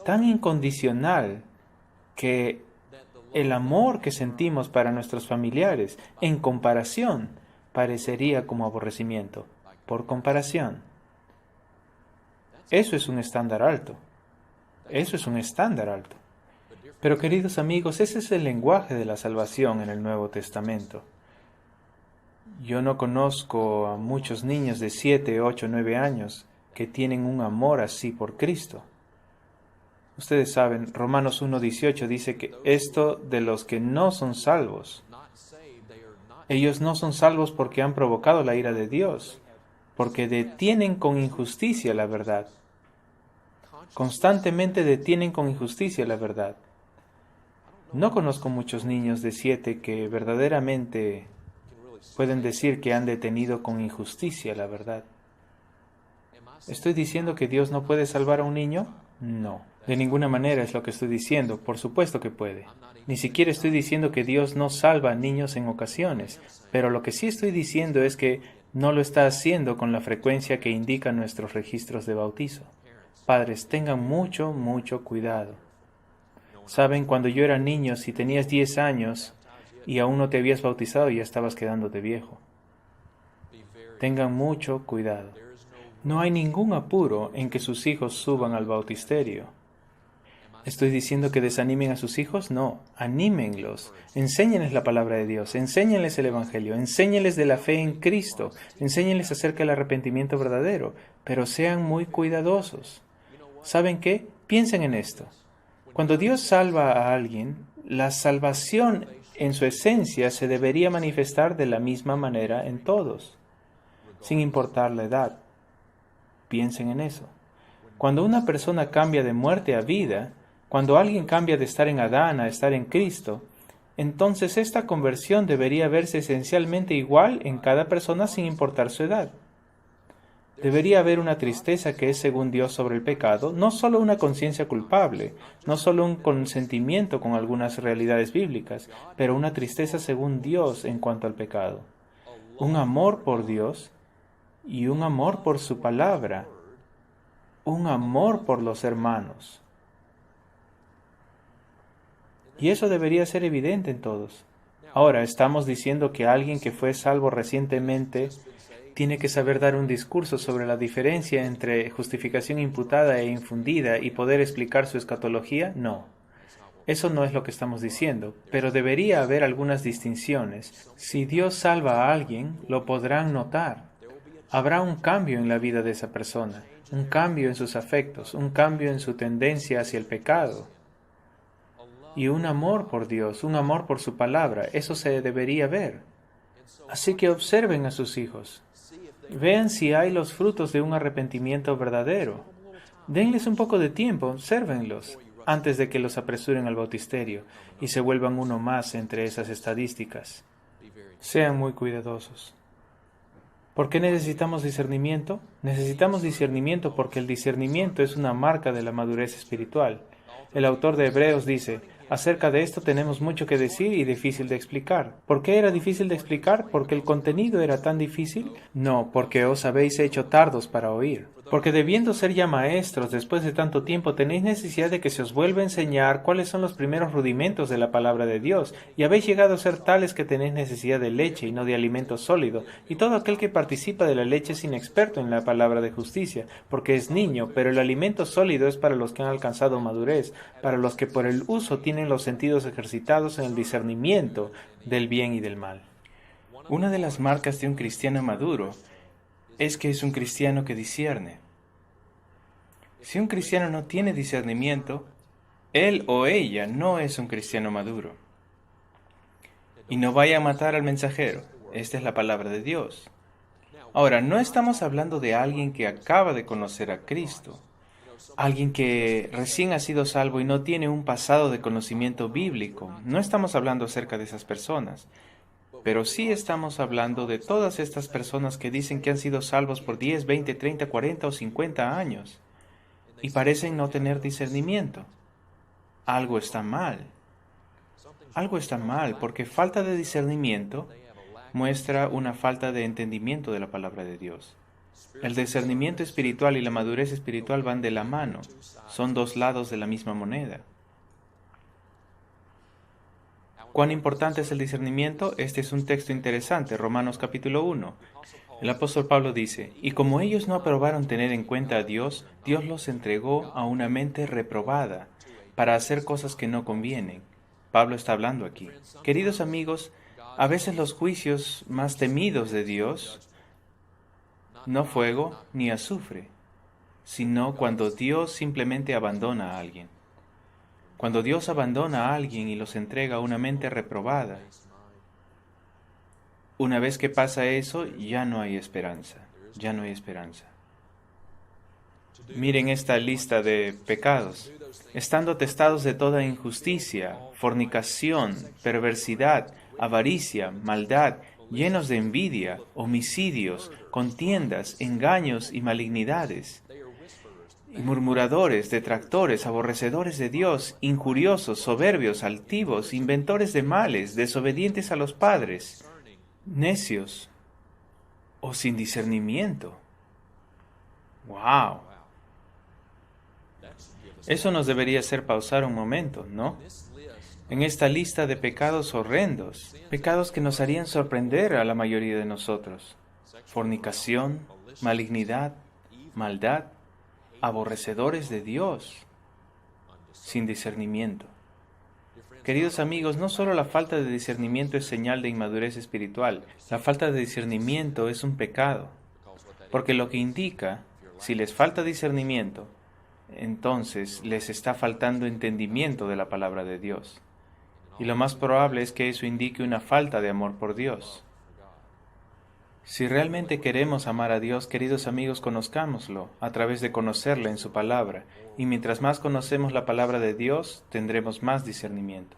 tan incondicional, que el amor que sentimos para nuestros familiares, en comparación, parecería como aborrecimiento, por comparación. Eso es un estándar alto. Eso es un estándar alto. Pero queridos amigos, ese es el lenguaje de la salvación en el Nuevo Testamento. Yo no conozco a muchos niños de 7, 8, 9 años que tienen un amor así por Cristo. Ustedes saben, Romanos 1:18 dice que esto de los que no son salvos, ellos no son salvos porque han provocado la ira de Dios, porque detienen con injusticia la verdad. Constantemente detienen con injusticia la verdad. No conozco muchos niños de 7 que verdaderamente pueden decir que han detenido con injusticia la verdad. ¿Estoy diciendo que Dios no puede salvar a un niño? No, de ninguna manera es lo que estoy diciendo. Por supuesto que puede. Ni siquiera estoy diciendo que Dios no salva a niños en ocasiones, pero lo que sí estoy diciendo es que no lo está haciendo con la frecuencia que indican nuestros registros de bautizo. Padres, tengan mucho, mucho cuidado. Saben, cuando yo era niño, si tenías 10 años y aún no te habías bautizado, ya estabas quedándote viejo. Tengan mucho cuidado. No hay ningún apuro en que sus hijos suban al bautisterio. ¿Estoy diciendo que desanimen a sus hijos? No, anímenlos. Enséñenles la palabra de Dios, enséñenles el Evangelio, enséñenles de la fe en Cristo, enséñenles acerca del arrepentimiento verdadero, pero sean muy cuidadosos. ¿Saben qué? Piensen en esto. Cuando Dios salva a alguien, la salvación en su esencia se debería manifestar de la misma manera en todos, sin importar la edad. Piensen en eso. Cuando una persona cambia de muerte a vida, cuando alguien cambia de estar en Adán a estar en Cristo, entonces esta conversión debería verse esencialmente igual en cada persona sin importar su edad. Debería haber una tristeza que es según Dios sobre el pecado, no solo una conciencia culpable, no solo un consentimiento con algunas realidades bíblicas, pero una tristeza según Dios en cuanto al pecado. Un amor por Dios y un amor por su palabra, un amor por los hermanos. Y eso debería ser evidente en todos. Ahora, estamos diciendo que alguien que fue salvo recientemente tiene que saber dar un discurso sobre la diferencia entre justificación imputada e infundida y poder explicar su escatología. No. Eso no es lo que estamos diciendo, pero debería haber algunas distinciones. Si Dios salva a alguien, lo podrán notar. Habrá un cambio en la vida de esa persona, un cambio en sus afectos, un cambio en su tendencia hacia el pecado. Y un amor por Dios, un amor por su palabra, eso se debería ver. Así que observen a sus hijos. Vean si hay los frutos de un arrepentimiento verdadero. Denles un poco de tiempo, obsérvenlos, antes de que los apresuren al bautisterio y se vuelvan uno más entre esas estadísticas. Sean muy cuidadosos. ¿Por qué necesitamos discernimiento? Necesitamos discernimiento porque el discernimiento es una marca de la madurez espiritual. El autor de Hebreos dice, acerca de esto tenemos mucho que decir y difícil de explicar. ¿Por qué era difícil de explicar? ¿Porque el contenido era tan difícil? No, porque os habéis hecho tardos para oír. Porque debiendo ser ya maestros después de tanto tiempo, tenéis necesidad de que se os vuelva a enseñar cuáles son los primeros rudimentos de la palabra de Dios, y habéis llegado a ser tales que tenéis necesidad de leche y no de alimento sólido, y todo aquel que participa de la leche es inexperto en la palabra de justicia, porque es niño, pero el alimento sólido es para los que han alcanzado madurez, para los que por el uso tienen los sentidos ejercitados en el discernimiento del bien y del mal. Una de las marcas de un cristiano maduro es que es un cristiano que discierne. Si un cristiano no tiene discernimiento, él o ella no es un cristiano maduro. Y no vaya a matar al mensajero. Esta es la palabra de Dios. Ahora, no estamos hablando de alguien que acaba de conocer a Cristo, alguien que recién ha sido salvo y no tiene un pasado de conocimiento bíblico. No estamos hablando acerca de esas personas. Pero sí estamos hablando de todas estas personas que dicen que han sido salvos por 10, 20, 30, 40 o 50 años y parecen no tener discernimiento. Algo está mal. Algo está mal porque falta de discernimiento muestra una falta de entendimiento de la palabra de Dios. El discernimiento espiritual y la madurez espiritual van de la mano. Son dos lados de la misma moneda. ¿Cuán importante es el discernimiento? Este es un texto interesante, Romanos capítulo 1. El apóstol Pablo dice, y como ellos no aprobaron tener en cuenta a Dios, Dios los entregó a una mente reprobada para hacer cosas que no convienen. Pablo está hablando aquí. Queridos amigos, a veces los juicios más temidos de Dios, no fuego ni azufre, sino cuando Dios simplemente abandona a alguien. Cuando Dios abandona a alguien y los entrega a una mente reprobada, una vez que pasa eso, ya no hay esperanza, ya no hay esperanza. Miren esta lista de pecados. Estando testados de toda injusticia, fornicación, perversidad, avaricia, maldad, llenos de envidia, homicidios, contiendas, engaños y malignidades, y murmuradores, detractores, aborrecedores de Dios, injuriosos, soberbios, altivos, inventores de males, desobedientes a los padres, necios o sin discernimiento. ¡Wow! Eso nos debería hacer pausar un momento, ¿no? En esta lista de pecados horrendos, pecados que nos harían sorprender a la mayoría de nosotros. Fornicación, malignidad, maldad, aborrecedores de Dios, sin discernimiento. Queridos amigos, no solo la falta de discernimiento es señal de inmadurez espiritual, la falta de discernimiento es un pecado, porque lo que indica, si les falta discernimiento, entonces les está faltando entendimiento de la palabra de Dios. Y lo más probable es que eso indique una falta de amor por Dios. Si realmente queremos amar a Dios, queridos amigos, conozcámoslo a través de conocerle en su palabra, y mientras más conocemos la palabra de Dios, tendremos más discernimiento.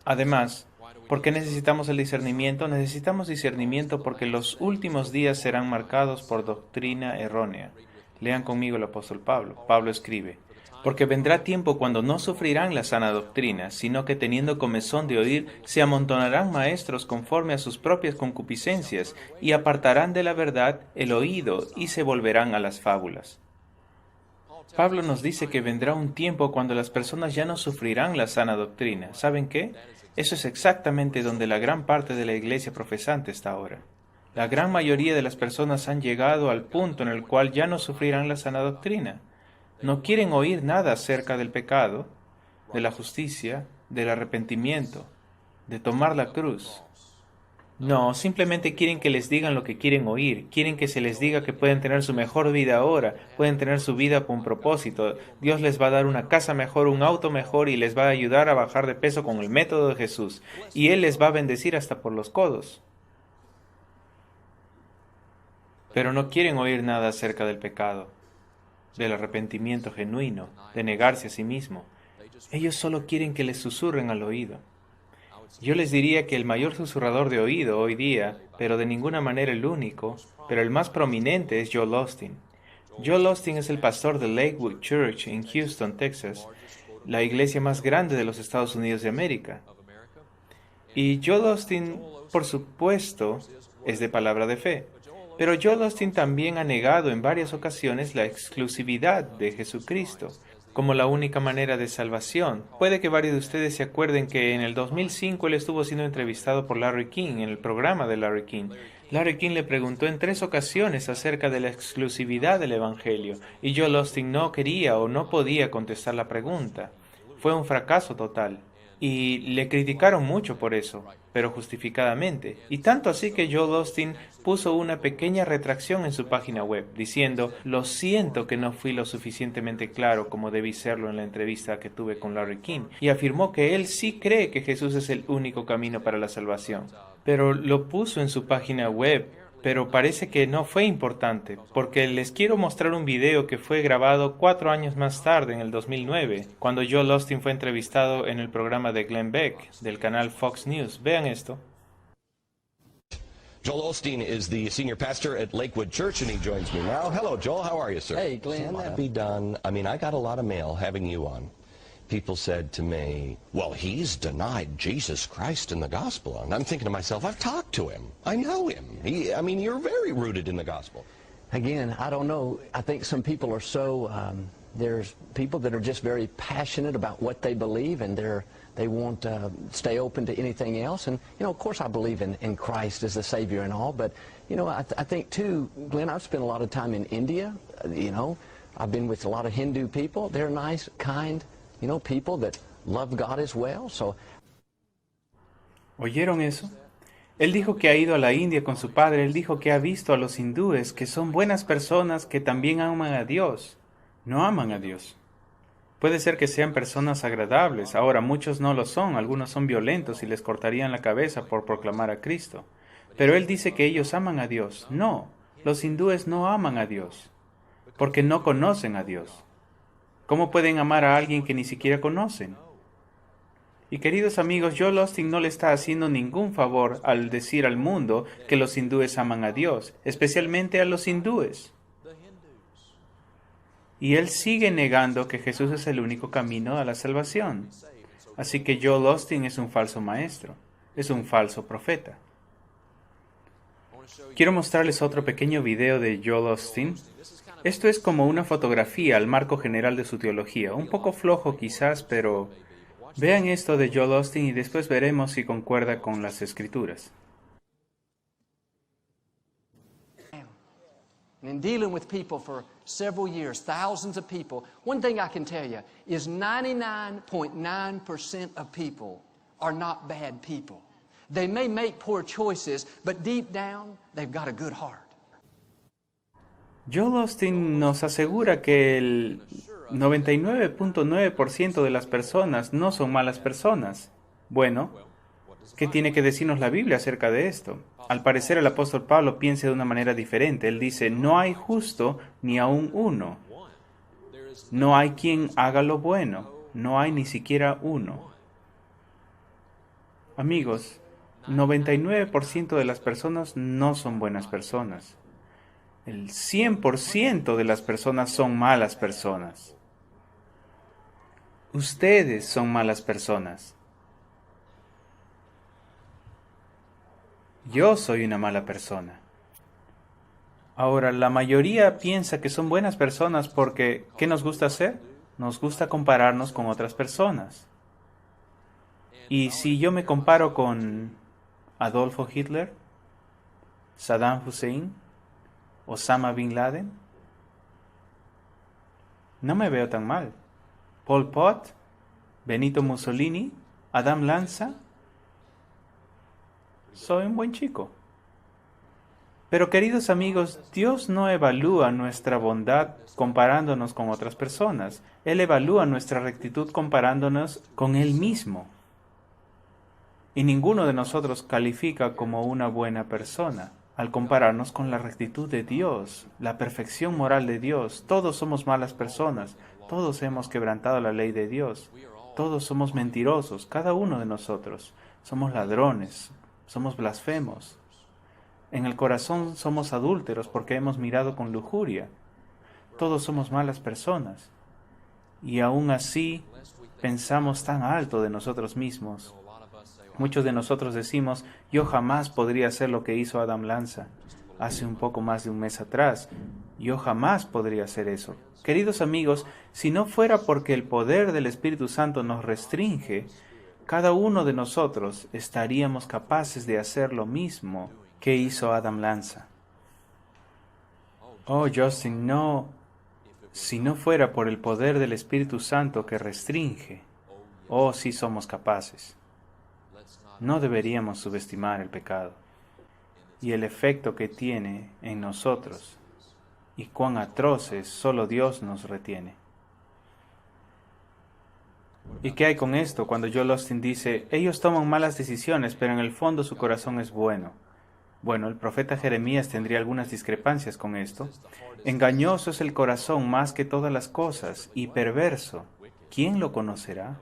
Además, ¿por qué necesitamos el discernimiento? Necesitamos discernimiento porque los últimos días serán marcados por doctrina errónea. Lean conmigo el apóstol Pablo. Pablo escribe, porque vendrá tiempo cuando no sufrirán la sana doctrina, sino que teniendo comezón de oír, se amontonarán maestros conforme a sus propias concupiscencias, y apartarán de la verdad el oído, y se volverán a las fábulas. Pablo nos dice que vendrá un tiempo cuando las personas ya no sufrirán la sana doctrina. ¿Saben qué? Eso es exactamente donde la gran parte de la iglesia profesante está ahora. La gran mayoría de las personas han llegado al punto en el cual ya no sufrirán la sana doctrina. No quieren oír nada acerca del pecado, de la justicia, del arrepentimiento, de tomar la cruz. No, simplemente quieren que les digan lo que quieren oír, quieren que se les diga que pueden tener su mejor vida ahora, pueden tener su vida con propósito, Dios les va a dar una casa mejor, un auto mejor y les va a ayudar a bajar de peso con el método de Jesús, y Él les va a bendecir hasta por los codos. Pero no quieren oír nada acerca del pecado, del arrepentimiento genuino, de negarse a sí mismo. Ellos solo quieren que les susurren al oído. Yo les diría que el mayor susurrador de oído hoy día, pero de ninguna manera el único, pero el más prominente es Joel Osteen. Joel Osteen es el pastor de Lakewood Church en Houston, Texas, la iglesia más grande de los Estados Unidos de América. Y Joel Osteen, por supuesto, es de palabra de fe. Pero Joel Osteen también ha negado en varias ocasiones la exclusividad de Jesucristo como la única manera de salvación. Puede que varios de ustedes se acuerden que en el 2005 él estuvo siendo entrevistado por Larry King en el programa de Larry King. Larry King le preguntó en 3 ocasiones acerca de la exclusividad del Evangelio y Joel Osteen no quería o no podía contestar la pregunta. Fue un fracaso total. Y le criticaron mucho por eso, pero justificadamente. Y tanto así que Joel Osteen puso una pequeña retracción en su página web, diciendo: lo siento que no fui lo suficientemente claro como debí serlo en la entrevista que tuve con Larry King, y afirmó que él sí cree que Jesús es el único camino para la salvación. Pero lo puso en su página web. Pero parece que no fue importante, porque les quiero mostrar un video que fue grabado 4 años más tarde, en el 2009, cuando Joel Osteen fue entrevistado en el programa de Glenn Beck, del canal Fox News. Vean esto. Joel Osteen is the senior pastor at Lakewood Church, and he joins me now. Hello, Joel. How are you, sir? Hey, Glenn. Can that be done? I mean, I got a lot of mail having you on. People said to me, well, he's denied Jesus Christ in the gospel. And I'm thinking to myself, I've talked to him. I know him. You're very rooted in the gospel. Again, I don't know. I think some people are so, there's people that are just very passionate about what they believe, and they won't stay open to anything else. And, of course I believe in Christ as the Savior and all, but, I think too, Glenn, I've spent a lot of time in India. I've been with a lot of Hindu people. They're nice, kind, people that love God as well. So. ¿Oyeron eso? Él dijo que ha ido a la India con su padre. Él dijo que ha visto a los hindúes, que son buenas personas que también aman a Dios. No aman a Dios. Puede ser que sean personas agradables. Ahora, muchos no lo son. Algunos son violentos y les cortarían la cabeza por proclamar a Cristo. Pero él dice que ellos aman a Dios. No, los hindúes no aman a Dios, porque no conocen a Dios. ¿Cómo pueden amar a alguien que ni siquiera conocen? Y queridos amigos, Joel Osteen no le está haciendo ningún favor al decir al mundo que los hindúes aman a Dios, especialmente a los hindúes. Y él sigue negando que Jesús es el único camino a la salvación. Así que Joel Osteen es un falso maestro, es un falso profeta. Quiero mostrarles otro pequeño video de Joel Osteen. Esto es como una fotografía al marco general de su teología, un poco flojo quizás, pero vean esto de Joel Osteen y después veremos si concuerda con las Escrituras. In dealing with people for several years, thousands of people, one thing I can tell you is 99.9% of people are not bad people. They may make poor choices, but deep down, they've got a good heart. Joel Osteen nos asegura que el 99.9% de las personas no son malas personas. Bueno, ¿qué tiene que decirnos la Biblia acerca de esto? Al parecer el apóstol Pablo piensa de una manera diferente. Él dice: no hay justo ni aun uno. No hay quien haga lo bueno. No hay ni siquiera uno. Amigos, 99% de las personas no son buenas personas. El 100% de las personas son malas personas. Ustedes son malas personas. Yo soy una mala persona. Ahora, la mayoría piensa que son buenas personas porque, ¿qué nos gusta hacer? Nos gusta compararnos con otras personas. Y si yo me comparo con Adolfo Hitler, Saddam Hussein, Osama Bin Laden, no me veo tan mal. Pol Pot, Benito Mussolini, Adam Lanza, soy un buen chico. Pero queridos amigos, Dios no evalúa nuestra bondad comparándonos con otras personas. Él evalúa nuestra rectitud comparándonos con Él mismo. Y ninguno de nosotros califica como una buena persona al compararnos con la rectitud de Dios, la perfección moral de Dios. Todos somos malas personas, todos hemos quebrantado la ley de Dios, todos somos mentirosos, cada uno de nosotros. somos ladrones, somos blasfemos. En el corazón somos adúlteros porque hemos mirado con lujuria. Todos somos malas personas. Y aún así pensamos tan alto de nosotros mismos. Muchos de nosotros decimos, yo jamás podría hacer lo que hizo Adam Lanza hace un poco más de un mes atrás. Yo jamás podría hacer eso. Queridos amigos, si no fuera porque el poder del Espíritu Santo nos restringe, cada uno de nosotros estaríamos capaces de hacer lo mismo que hizo Adam Lanza. Oh, Justin, no. Si no fuera por el poder del Espíritu Santo que restringe, oh, sí somos capaces. No deberíamos subestimar el pecado y el efecto que tiene en nosotros y cuán atroces solo Dios nos retiene. ¿Y qué hay con esto cuando Joel Osteen dice, ellos toman malas decisiones, pero en el fondo su corazón es bueno? Bueno, el profeta Jeremías tendría algunas discrepancias con esto. Engañoso es el corazón más que todas las cosas, y perverso. ¿Quién lo conocerá?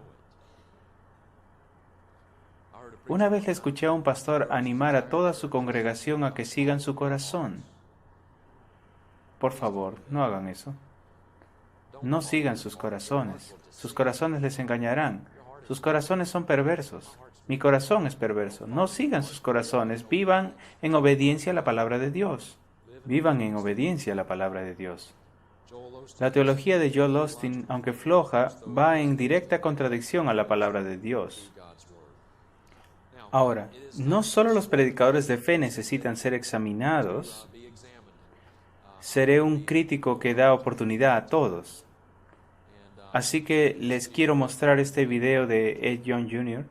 Una vez le escuché a un pastor animar a toda su congregación a que sigan su corazón. Por favor, no hagan eso. No sigan sus corazones. Sus corazones les engañarán. Sus corazones son perversos. Mi corazón es perverso. No sigan sus corazones. Vivan en obediencia a la palabra de Dios. Vivan en obediencia a la palabra de Dios. La teología de Joel Osteen, aunque floja, va en directa contradicción a la palabra de Dios. Ahora, no solo los predicadores de fe necesitan ser examinados. Seré un crítico que da oportunidad a todos. Así que les quiero mostrar este video de Ed Young Jr.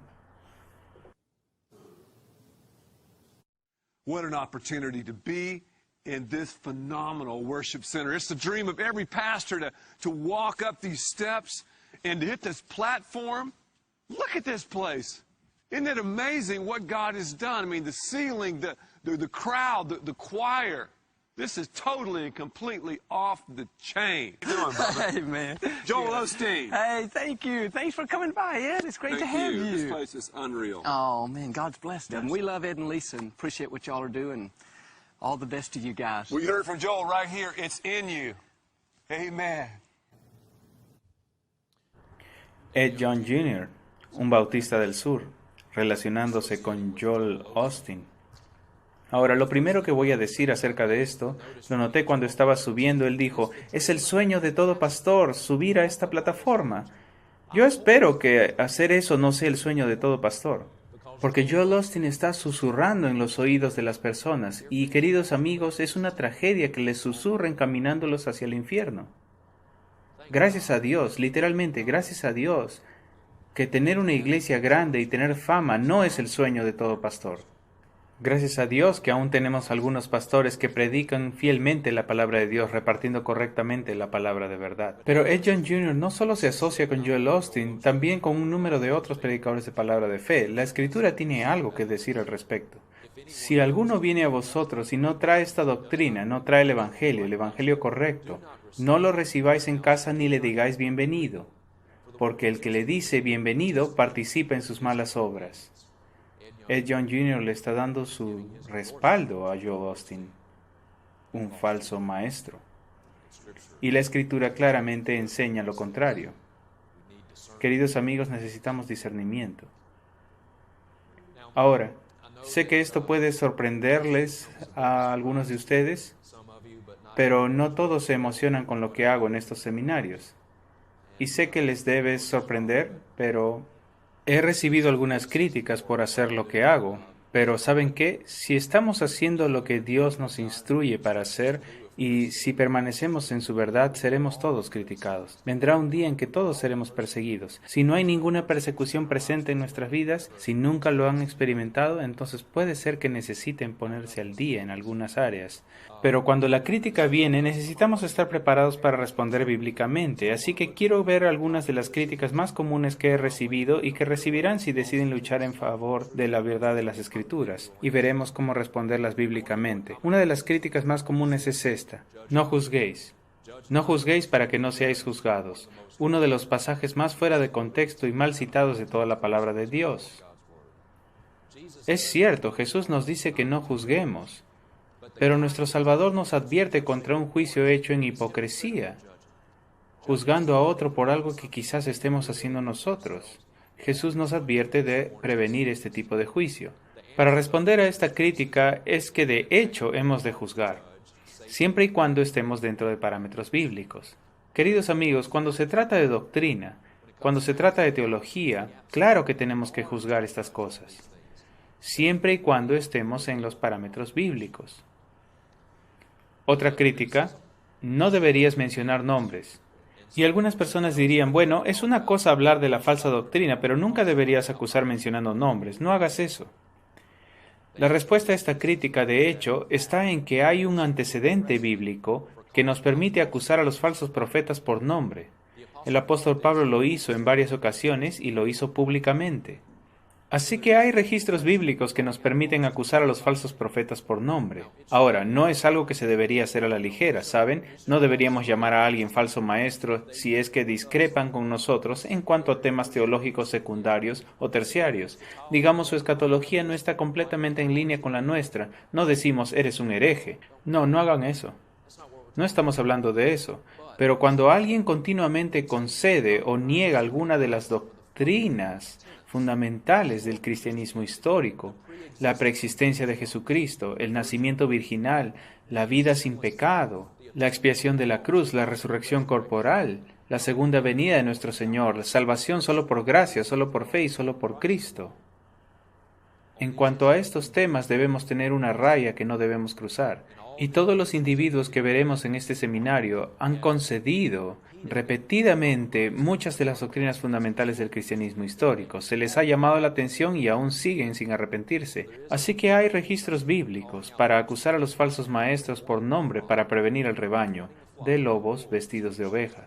What an opportunity to be in this phenomenal worship center. It's the dream of every pastor to walk up these steps and to hit this platform. Look at this place. Isn't it amazing what God has done? I mean, the ceiling, the crowd, the choir. This is totally and completely off the chain. How you doing, brother? Hey, man. Joel Osteen. Hey, thank you. Thanks for coming by, Ed. It's great to have you. This place is unreal. Oh, man, God's blessed them. We love Ed and Lisa and appreciate what y'all are doing. All the best to you guys. We heard from Joel right here. It's in you. Amen. Ed Young Jr., un bautista del sur, relacionándose con Joel Osteen. Ahora, lo primero que voy a decir acerca de esto, lo noté cuando estaba subiendo. Él dijo, es el sueño de todo pastor, subir a esta plataforma. Yo espero que hacer eso no sea el sueño de todo pastor, porque Joel Osteen está susurrando en los oídos de las personas, y queridos amigos, es una tragedia que les susurren caminándolos hacia el infierno. Gracias a Dios, literalmente, gracias a Dios, que tener una iglesia grande y tener fama no es el sueño de todo pastor. Gracias a Dios que aún tenemos algunos pastores que predican fielmente la palabra de Dios, repartiendo correctamente la palabra de verdad. Pero Ed Young Jr. no solo se asocia con Joel Osteen, también con un número de otros predicadores de palabra de fe. La Escritura tiene algo que decir al respecto. Si alguno viene a vosotros y no trae esta doctrina, no trae el Evangelio correcto, no lo recibáis en casa ni le digáis bienvenido, porque el que le dice bienvenido participa en sus malas obras. Ed Young Jr. le está dando su respaldo a Joel Osteen, un falso maestro. Y la Escritura claramente enseña lo contrario. Queridos amigos, necesitamos discernimiento. Ahora, sé que esto puede sorprenderles a algunos de ustedes, pero no todos se emocionan con lo que hago en estos seminarios. Y sé que les debe sorprender, pero he recibido algunas críticas por hacer lo que hago, pero ¿saben qué? Si estamos haciendo lo que Dios nos instruye para hacer y si permanecemos en su verdad, seremos todos criticados. Vendrá un día en que todos seremos perseguidos. Si no hay ninguna persecución presente en nuestras vidas, si nunca lo han experimentado, entonces puede ser que necesiten ponerse al día en algunas áreas. Pero cuando la crítica viene, necesitamos estar preparados para responder bíblicamente. Así que quiero ver algunas de las críticas más comunes que he recibido y que recibirán si deciden luchar en favor de la verdad de las Escrituras. Y veremos cómo responderlas bíblicamente. Una de las críticas más comunes es esta: no juzguéis. No juzguéis para que no seáis juzgados. Uno de los pasajes más fuera de contexto y mal citados de toda la palabra de Dios. Es cierto, Jesús nos dice que no juzguemos, pero nuestro Salvador nos advierte contra un juicio hecho en hipocresía, juzgando a otro por algo que quizás estemos haciendo nosotros. Jesús nos advierte de prevenir este tipo de juicio. Para responder a esta crítica es que de hecho hemos de juzgar, siempre y cuando estemos dentro de parámetros bíblicos. Queridos amigos, cuando se trata de doctrina, cuando se trata de teología, claro que tenemos que juzgar estas cosas, siempre y cuando estemos en los parámetros bíblicos. Otra crítica, no deberías mencionar nombres. Y algunas personas dirían, bueno, es una cosa hablar de la falsa doctrina, pero nunca deberías acusar mencionando nombres, no hagas eso. La respuesta a esta crítica, de hecho, está en que hay un antecedente bíblico que nos permite acusar a los falsos profetas por nombre. El apóstol Pablo lo hizo en varias ocasiones y lo hizo públicamente. Así que hay registros bíblicos que nos permiten acusar a los falsos profetas por nombre. Ahora, no es algo que se debería hacer a la ligera, ¿saben? No deberíamos llamar a alguien falso maestro si es que discrepan con nosotros en cuanto a temas teológicos secundarios o terciarios. Digamos, su escatología no está completamente en línea con la nuestra. No decimos, eres un hereje. No, no hagan eso. No estamos hablando de eso. Pero cuando alguien continuamente concede o niega alguna de las doctrinas fundamentales del cristianismo histórico, la preexistencia de Jesucristo, el nacimiento virginal, la vida sin pecado, la expiación de la cruz, la resurrección corporal, la segunda venida de nuestro Señor, la salvación solo por gracia, solo por fe y solo por Cristo. En cuanto a estos temas debemos tener una raya que no debemos cruzar. Y todos los individuos que veremos en este seminario han concedido repetidamente muchas de las doctrinas fundamentales del cristianismo histórico. Se les ha llamado la atención y aún siguen sin arrepentirse. Así que hay registros bíblicos para acusar a los falsos maestros por nombre para prevenir al rebaño de lobos vestidos de oveja.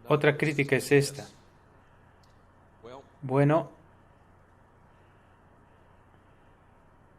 Otra crítica es esta. Bueno,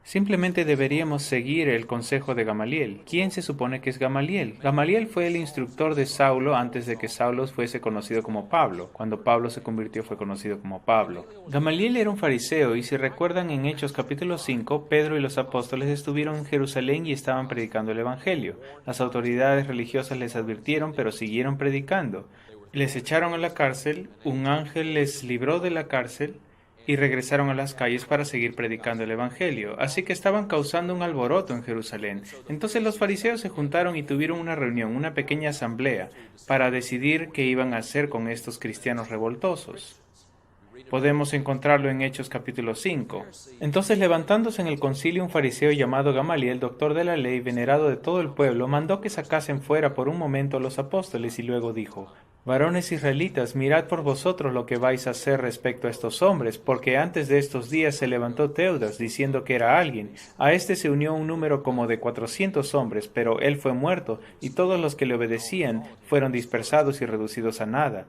simplemente deberíamos seguir el consejo de Gamaliel. ¿Quién se supone que es Gamaliel? Gamaliel fue el instructor de Saulo antes de que Saulo fuese conocido como Pablo. Cuando Pablo se convirtió fue conocido como Pablo. Gamaliel era un fariseo y si recuerdan en Hechos capítulo 5, Pedro y los apóstoles estuvieron en Jerusalén y estaban predicando el Evangelio. Las autoridades religiosas les advirtieron, pero siguieron predicando. Les echaron a la cárcel, un ángel les libró de la cárcel y regresaron a las calles para seguir predicando el Evangelio. Así que estaban causando un alboroto en Jerusalén. Entonces los fariseos se juntaron y tuvieron una reunión, una pequeña asamblea, para decidir qué iban a hacer con estos cristianos revoltosos. Podemos encontrarlo en Hechos capítulo 5. Entonces, levantándose en el concilio un fariseo llamado Gamaliel, doctor de la ley, venerado de todo el pueblo, mandó que sacasen fuera por un momento a los apóstoles y luego dijo: Varones israelitas, mirad por vosotros lo que vais a hacer respecto a estos hombres, porque antes de estos días se levantó Teudas, diciendo que era alguien. A este se unió un número como de 400 hombres, pero él fue muerto, y todos los que le obedecían fueron dispersados y reducidos a nada.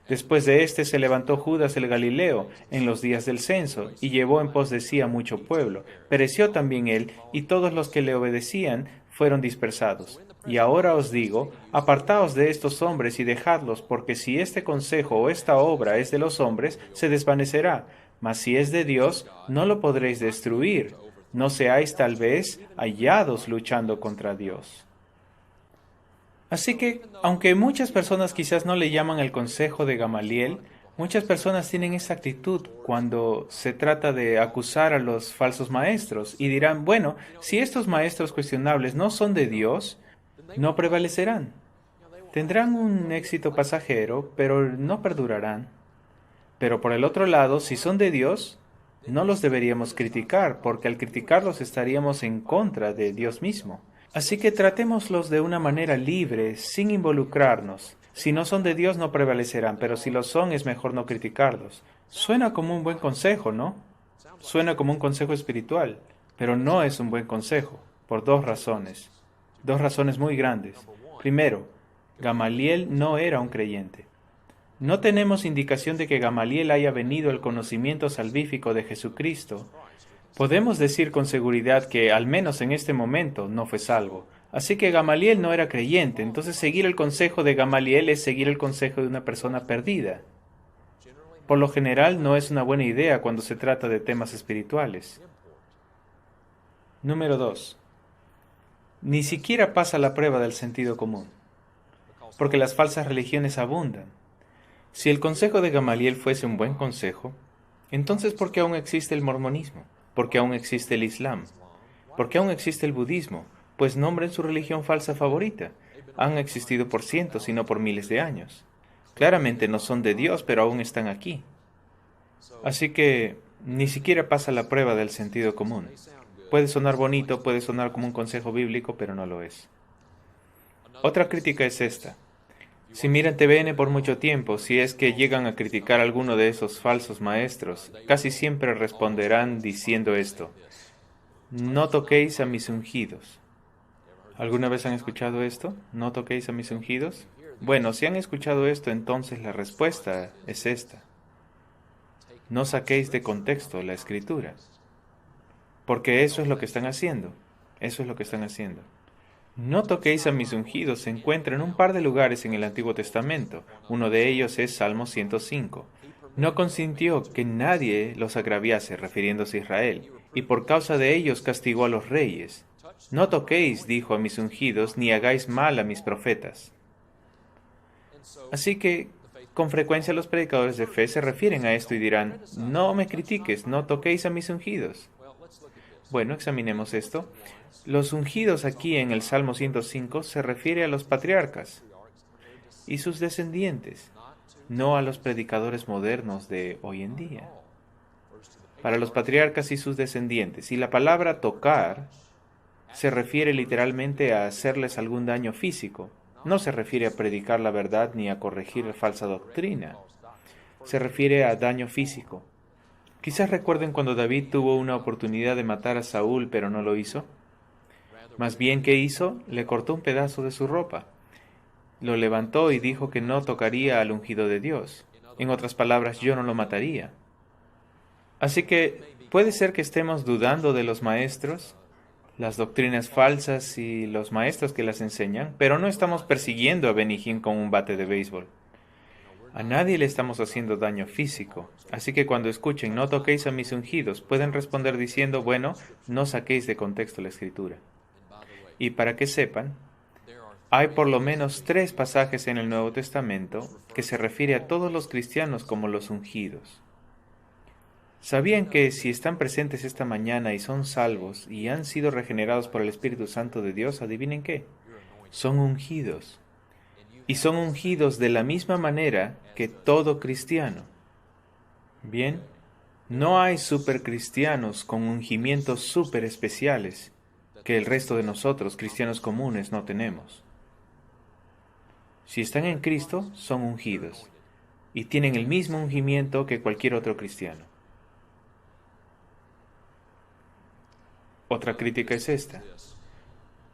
Después de éste se levantó Judas el Galileo en los días del censo, y llevó en pos de sí a mucho pueblo. Pereció también él, y todos los que le obedecían fueron dispersados. Y ahora os digo, apartaos de estos hombres y dejadlos, porque si este consejo o esta obra es de los hombres, se desvanecerá. Mas si es de Dios, no lo podréis destruir. No seáis tal vez hallados luchando contra Dios. Así que, aunque muchas personas quizás no le llaman el consejo de Gamaliel, muchas personas tienen esa actitud cuando se trata de acusar a los falsos maestros y dirán, bueno, si estos maestros cuestionables no son de Dios, no prevalecerán. Tendrán un éxito pasajero, pero no perdurarán. Pero por el otro lado, si son de Dios, no los deberíamos criticar, porque al criticarlos estaríamos en contra de Dios mismo. Así que tratémoslos de una manera libre, sin involucrarnos. Si no son de Dios no prevalecerán, pero si lo son es mejor no criticarlos. Suena como un buen consejo, ¿no? Suena como un consejo espiritual, pero no es un buen consejo, por dos razones. Dos razones muy grandes. Primero, Gamaliel no era un creyente. No tenemos indicación de que Gamaliel haya venido al conocimiento salvífico de Jesucristo. Podemos decir con seguridad que, al menos en este momento, no fue salvo. Así que Gamaliel no era creyente, entonces seguir el consejo de Gamaliel es seguir el consejo de una persona perdida. Por lo general no es una buena idea cuando se trata de temas espirituales. Número 2. Ni siquiera pasa la prueba del sentido común, porque las falsas religiones abundan. Si el consejo de Gamaliel fuese un buen consejo, entonces ¿por qué aún existe el mormonismo? ¿Por qué aún existe el islam? ¿Por qué aún existe el budismo? Pues nombren su religión falsa favorita. Han existido por cientos y no por miles de años. Claramente no son de Dios, pero aún están aquí. Así que ni siquiera pasa la prueba del sentido común. Puede sonar bonito, puede sonar como un consejo bíblico, pero no lo es. Otra crítica es esta. Si miran TVN por mucho tiempo, si es que llegan a criticar a alguno de esos falsos maestros, casi siempre responderán diciendo esto: no toquéis a mis ungidos. ¿Alguna vez han escuchado esto? ¿No toquéis a mis ungidos? Bueno, si han escuchado esto, entonces la respuesta es esta. No saquéis de contexto la Escritura. Porque eso es lo que están haciendo. Eso es lo que están haciendo. No toquéis a mis ungidos se encuentra en un par de lugares en el Antiguo Testamento. Uno de ellos es Salmo 105. No consintió que nadie los agraviase, refiriéndose a Israel, y por causa de ellos castigó a los reyes. No toquéis, dijo, a mis ungidos, ni hagáis mal a mis profetas. Así que, con frecuencia los predicadores de fe se refieren a esto y dirán: no me critiques, no toquéis a mis ungidos. Bueno, examinemos esto. Los ungidos aquí en el Salmo 105 se refiere a los patriarcas y sus descendientes, no a los predicadores modernos de hoy en día. Para los patriarcas y sus descendientes, y la palabra tocar se refiere literalmente a hacerles algún daño físico. No se refiere a predicar la verdad ni a corregir falsa doctrina. Se refiere a daño físico. Quizás recuerden cuando David tuvo una oportunidad de matar a Saúl, pero no lo hizo. Más bien, ¿qué hizo? Le cortó un pedazo de su ropa. Lo levantó y dijo que no tocaría al ungido de Dios. En otras palabras, yo no lo mataría. Así que, puede ser que estemos dudando de los maestros, las doctrinas falsas y los maestros que las enseñan, pero no estamos persiguiendo a Benny Hinn con un bate de béisbol. A nadie le estamos haciendo daño físico. Así que cuando escuchen no toquéis a mis ungidos, pueden responder diciendo: bueno, no saquéis de contexto la Escritura. Y para que sepan, hay por lo menos 3 pasajes en el Nuevo Testamento que se refiere a todos los cristianos como los ungidos. ¿Sabían que si están presentes esta mañana y son salvos y han sido regenerados por el Espíritu Santo de Dios, adivinen qué? Son ungidos. Y son ungidos de la misma manera que todo cristiano. Bien, no hay supercristianos con ungimientos super especiales que el resto de nosotros, cristianos comunes, no tenemos. Si están en Cristo, son ungidos y tienen el mismo ungimiento que cualquier otro cristiano. Otra crítica es esta.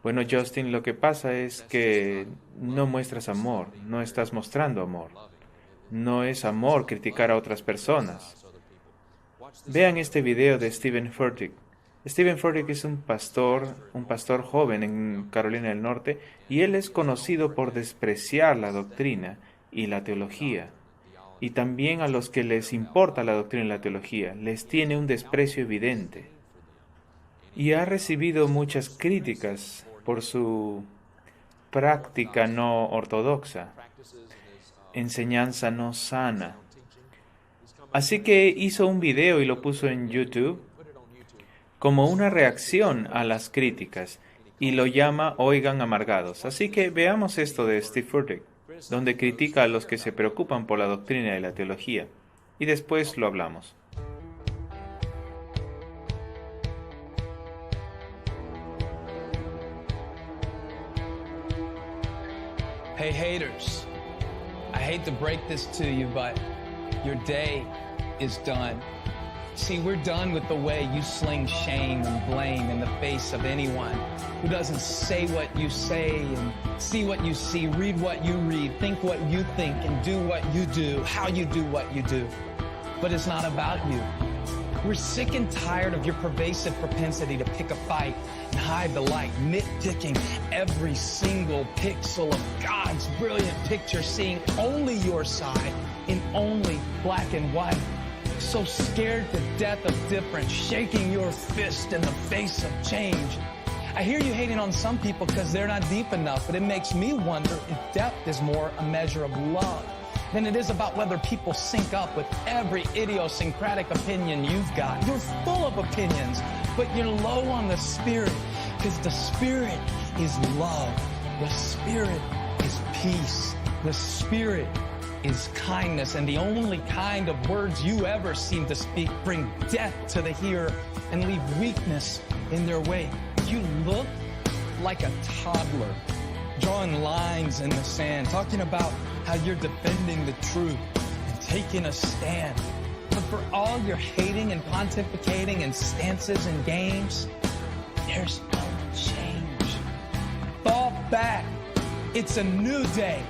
Bueno, Justin, lo que pasa es que no muestras amor, no estás mostrando amor. No es amor criticar a otras personas. Vean este video de Steven Furtick. Steven Furtick es un pastor joven en Carolina del Norte, y él es conocido por despreciar la doctrina y la teología. Y también a los que les importa la doctrina y la teología, les tiene un desprecio evidente. Y ha recibido muchas críticas por su práctica no ortodoxa, enseñanza no sana. Así que hizo un video y lo puso en YouTube como una reacción a las críticas, y lo llama Oigan Amargados. Así que veamos esto de Steve Furtick, donde critica a los que se preocupan por la doctrina y la teología, y después lo hablamos. Hey haters, I hate to break this to you, but your day is done. See, we're done with the way you sling shame and blame in the face of anyone who doesn't say what you say and see what you see, read what you read, think what you think, and do what you do, how you do what you do. But it's not about you. We're sick and tired of your pervasive propensity to pick a fight and hide the light, nitpicking every single pixel of God's brilliant picture, seeing only your side in only black and white. So scared to death of difference, shaking your fist in the face of change. I hear you hating on some people because they're not deep enough, but it makes me wonder if depth is more a measure of love than it is about whether people sync up with every idiosyncratic opinion you've got. You're full of opinions, but you're low on the Spirit, because the Spirit is love. The Spirit is peace. The Spirit is kindness, and the only kind of words you ever seem to speak bring death to the hearer and leave weakness in their wake. You look like a toddler, drawing lines in the sand, talking about how you're defending the truth and taking a stand. But for all your hating and pontificating and stances and games, there's no change. Fall back. It's a new day.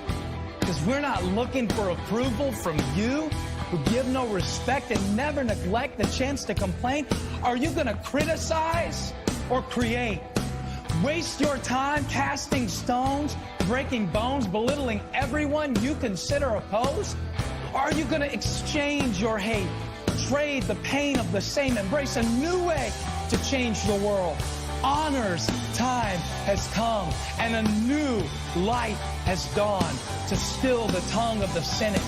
Because we're not looking for approval from you, who give no respect and never neglect the chance to complain. Are you going to criticize or create? Waste your time casting stones, breaking bones, belittling everyone you consider opposed? Or are you going to exchange your hate, trade the pain of the same, embrace a new way to change the world? Honor's time has come, and a new light has dawned to still the tongue of the cynic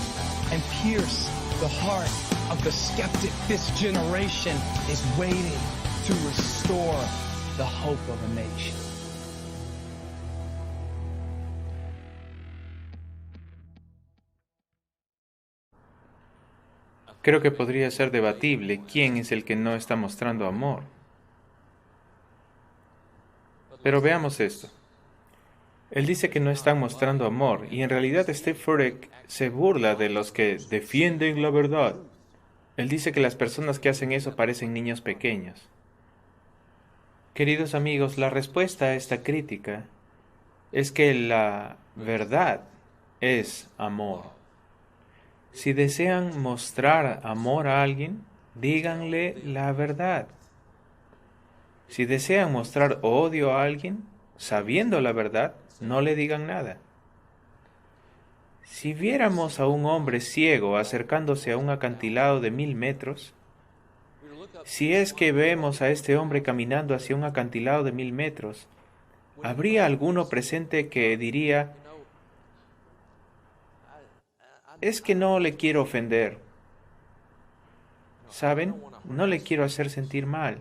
and pierce the heart of the skeptic. This generation is waiting to restore the hope of a nation. Creo que podría ser debatible quién es el que no está mostrando amor. Pero veamos esto. Él dice que no están mostrando amor, y en realidad Steve Furtick se burla de los que defienden la verdad. Él dice que las personas que hacen eso parecen niños pequeños. Queridos amigos, la respuesta a esta crítica es que la verdad es amor. Si desean mostrar amor a alguien, díganle la verdad. Si desean mostrar odio a alguien, sabiendo la verdad, no le digan nada. Si viéramos a un hombre ciego acercándose a un acantilado de 1000 metros, si es que vemos a este hombre caminando hacia un acantilado de 1000 metros, ¿habría alguno presente que diría, es que no le quiero ofender? ¿Saben? No le quiero hacer sentir mal.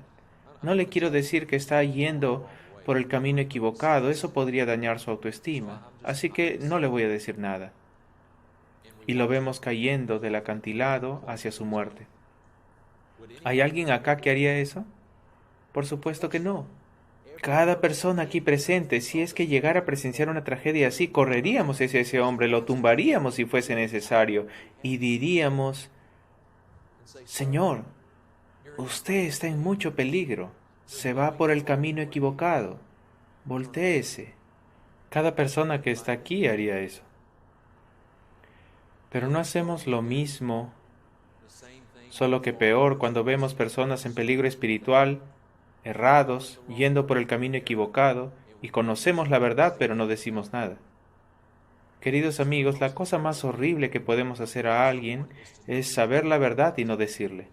No le quiero decir que está yendo por el camino equivocado, eso podría dañar su autoestima, así que no le voy a decir nada. Y lo vemos cayendo del acantilado hacia su muerte. ¿Hay alguien acá que haría eso? Por supuesto que no. Cada persona aquí presente, si es que llegara a presenciar una tragedia así, correríamos hacia ese hombre, lo tumbaríamos si fuese necesario, y diríamos, Señor, usted está en mucho peligro, se va por el camino equivocado, voltéese. Cada persona que está aquí haría eso. Pero no hacemos lo mismo, solo que peor, cuando vemos personas en peligro espiritual, errados, yendo por el camino equivocado, y conocemos la verdad pero no decimos nada. Queridos amigos, la cosa más horrible que podemos hacer a alguien es saber la verdad y no decirle.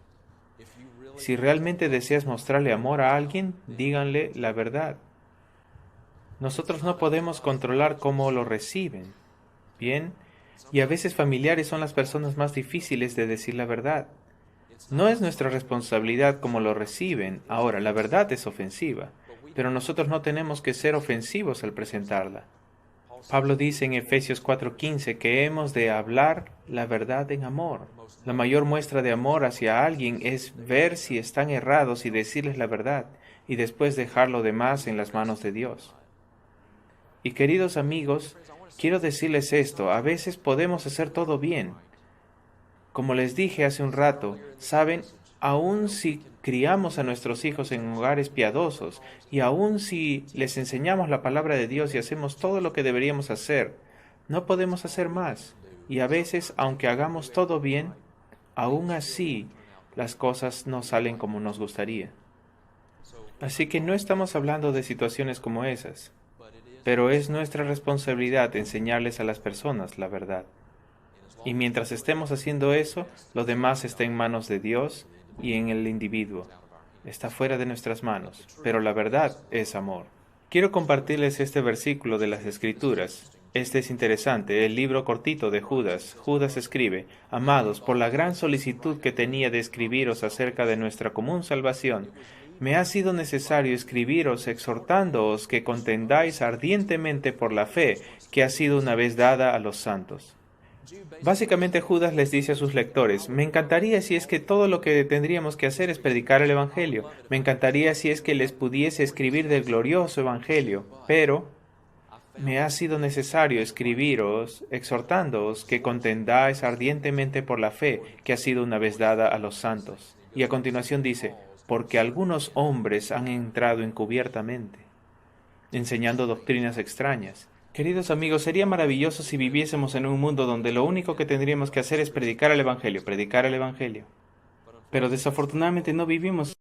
Si realmente deseas mostrarle amor a alguien, díganle la verdad. Nosotros no podemos controlar cómo lo reciben, ¿bien? Y a veces familiares son las personas más difíciles de decir la verdad. No es nuestra responsabilidad cómo lo reciben. Ahora, la verdad es ofensiva, pero nosotros no tenemos que ser ofensivos al presentarla. Pablo dice en Efesios 4:15 que hemos de hablar la verdad en amor. La mayor muestra de amor hacia alguien es ver si están errados y decirles la verdad, y después dejar lo demás en las manos de Dios. Y queridos amigos, quiero decirles esto, a veces podemos hacer todo bien. Como les dije hace un rato, saben, aun si criamos a nuestros hijos en hogares piadosos, y aun si les enseñamos la palabra de Dios y hacemos todo lo que deberíamos hacer, no podemos hacer más. Y a veces, aunque hagamos todo bien, aún así las cosas no salen como nos gustaría. Así que no estamos hablando de situaciones como esas, pero es nuestra responsabilidad enseñarles a las personas la verdad. Y mientras estemos haciendo eso, lo demás está en manos de Dios y en el individuo. Está fuera de nuestras manos, pero la verdad es amor. Quiero compartirles este versículo de las Escrituras. Este es interesante, el libro cortito de Judas. Judas escribe: Amados, por la gran solicitud que tenía de escribiros acerca de nuestra común salvación, me ha sido necesario escribiros exhortándoos que contendáis ardientemente por la fe que ha sido una vez dada a los santos. Básicamente Judas les dice a sus lectores: me encantaría si es que todo lo que tendríamos que hacer es predicar el Evangelio, me encantaría si es que les pudiese escribir del glorioso Evangelio, pero me ha sido necesario escribiros exhortándoos que contendáis ardientemente por la fe que ha sido una vez dada a los santos. Y a continuación dice: porque algunos hombres han entrado encubiertamente, enseñando doctrinas extrañas. Queridos amigos, sería maravilloso si viviésemos en un mundo donde lo único que tendríamos que hacer es predicar el Evangelio. Pero desafortunadamente no vivimos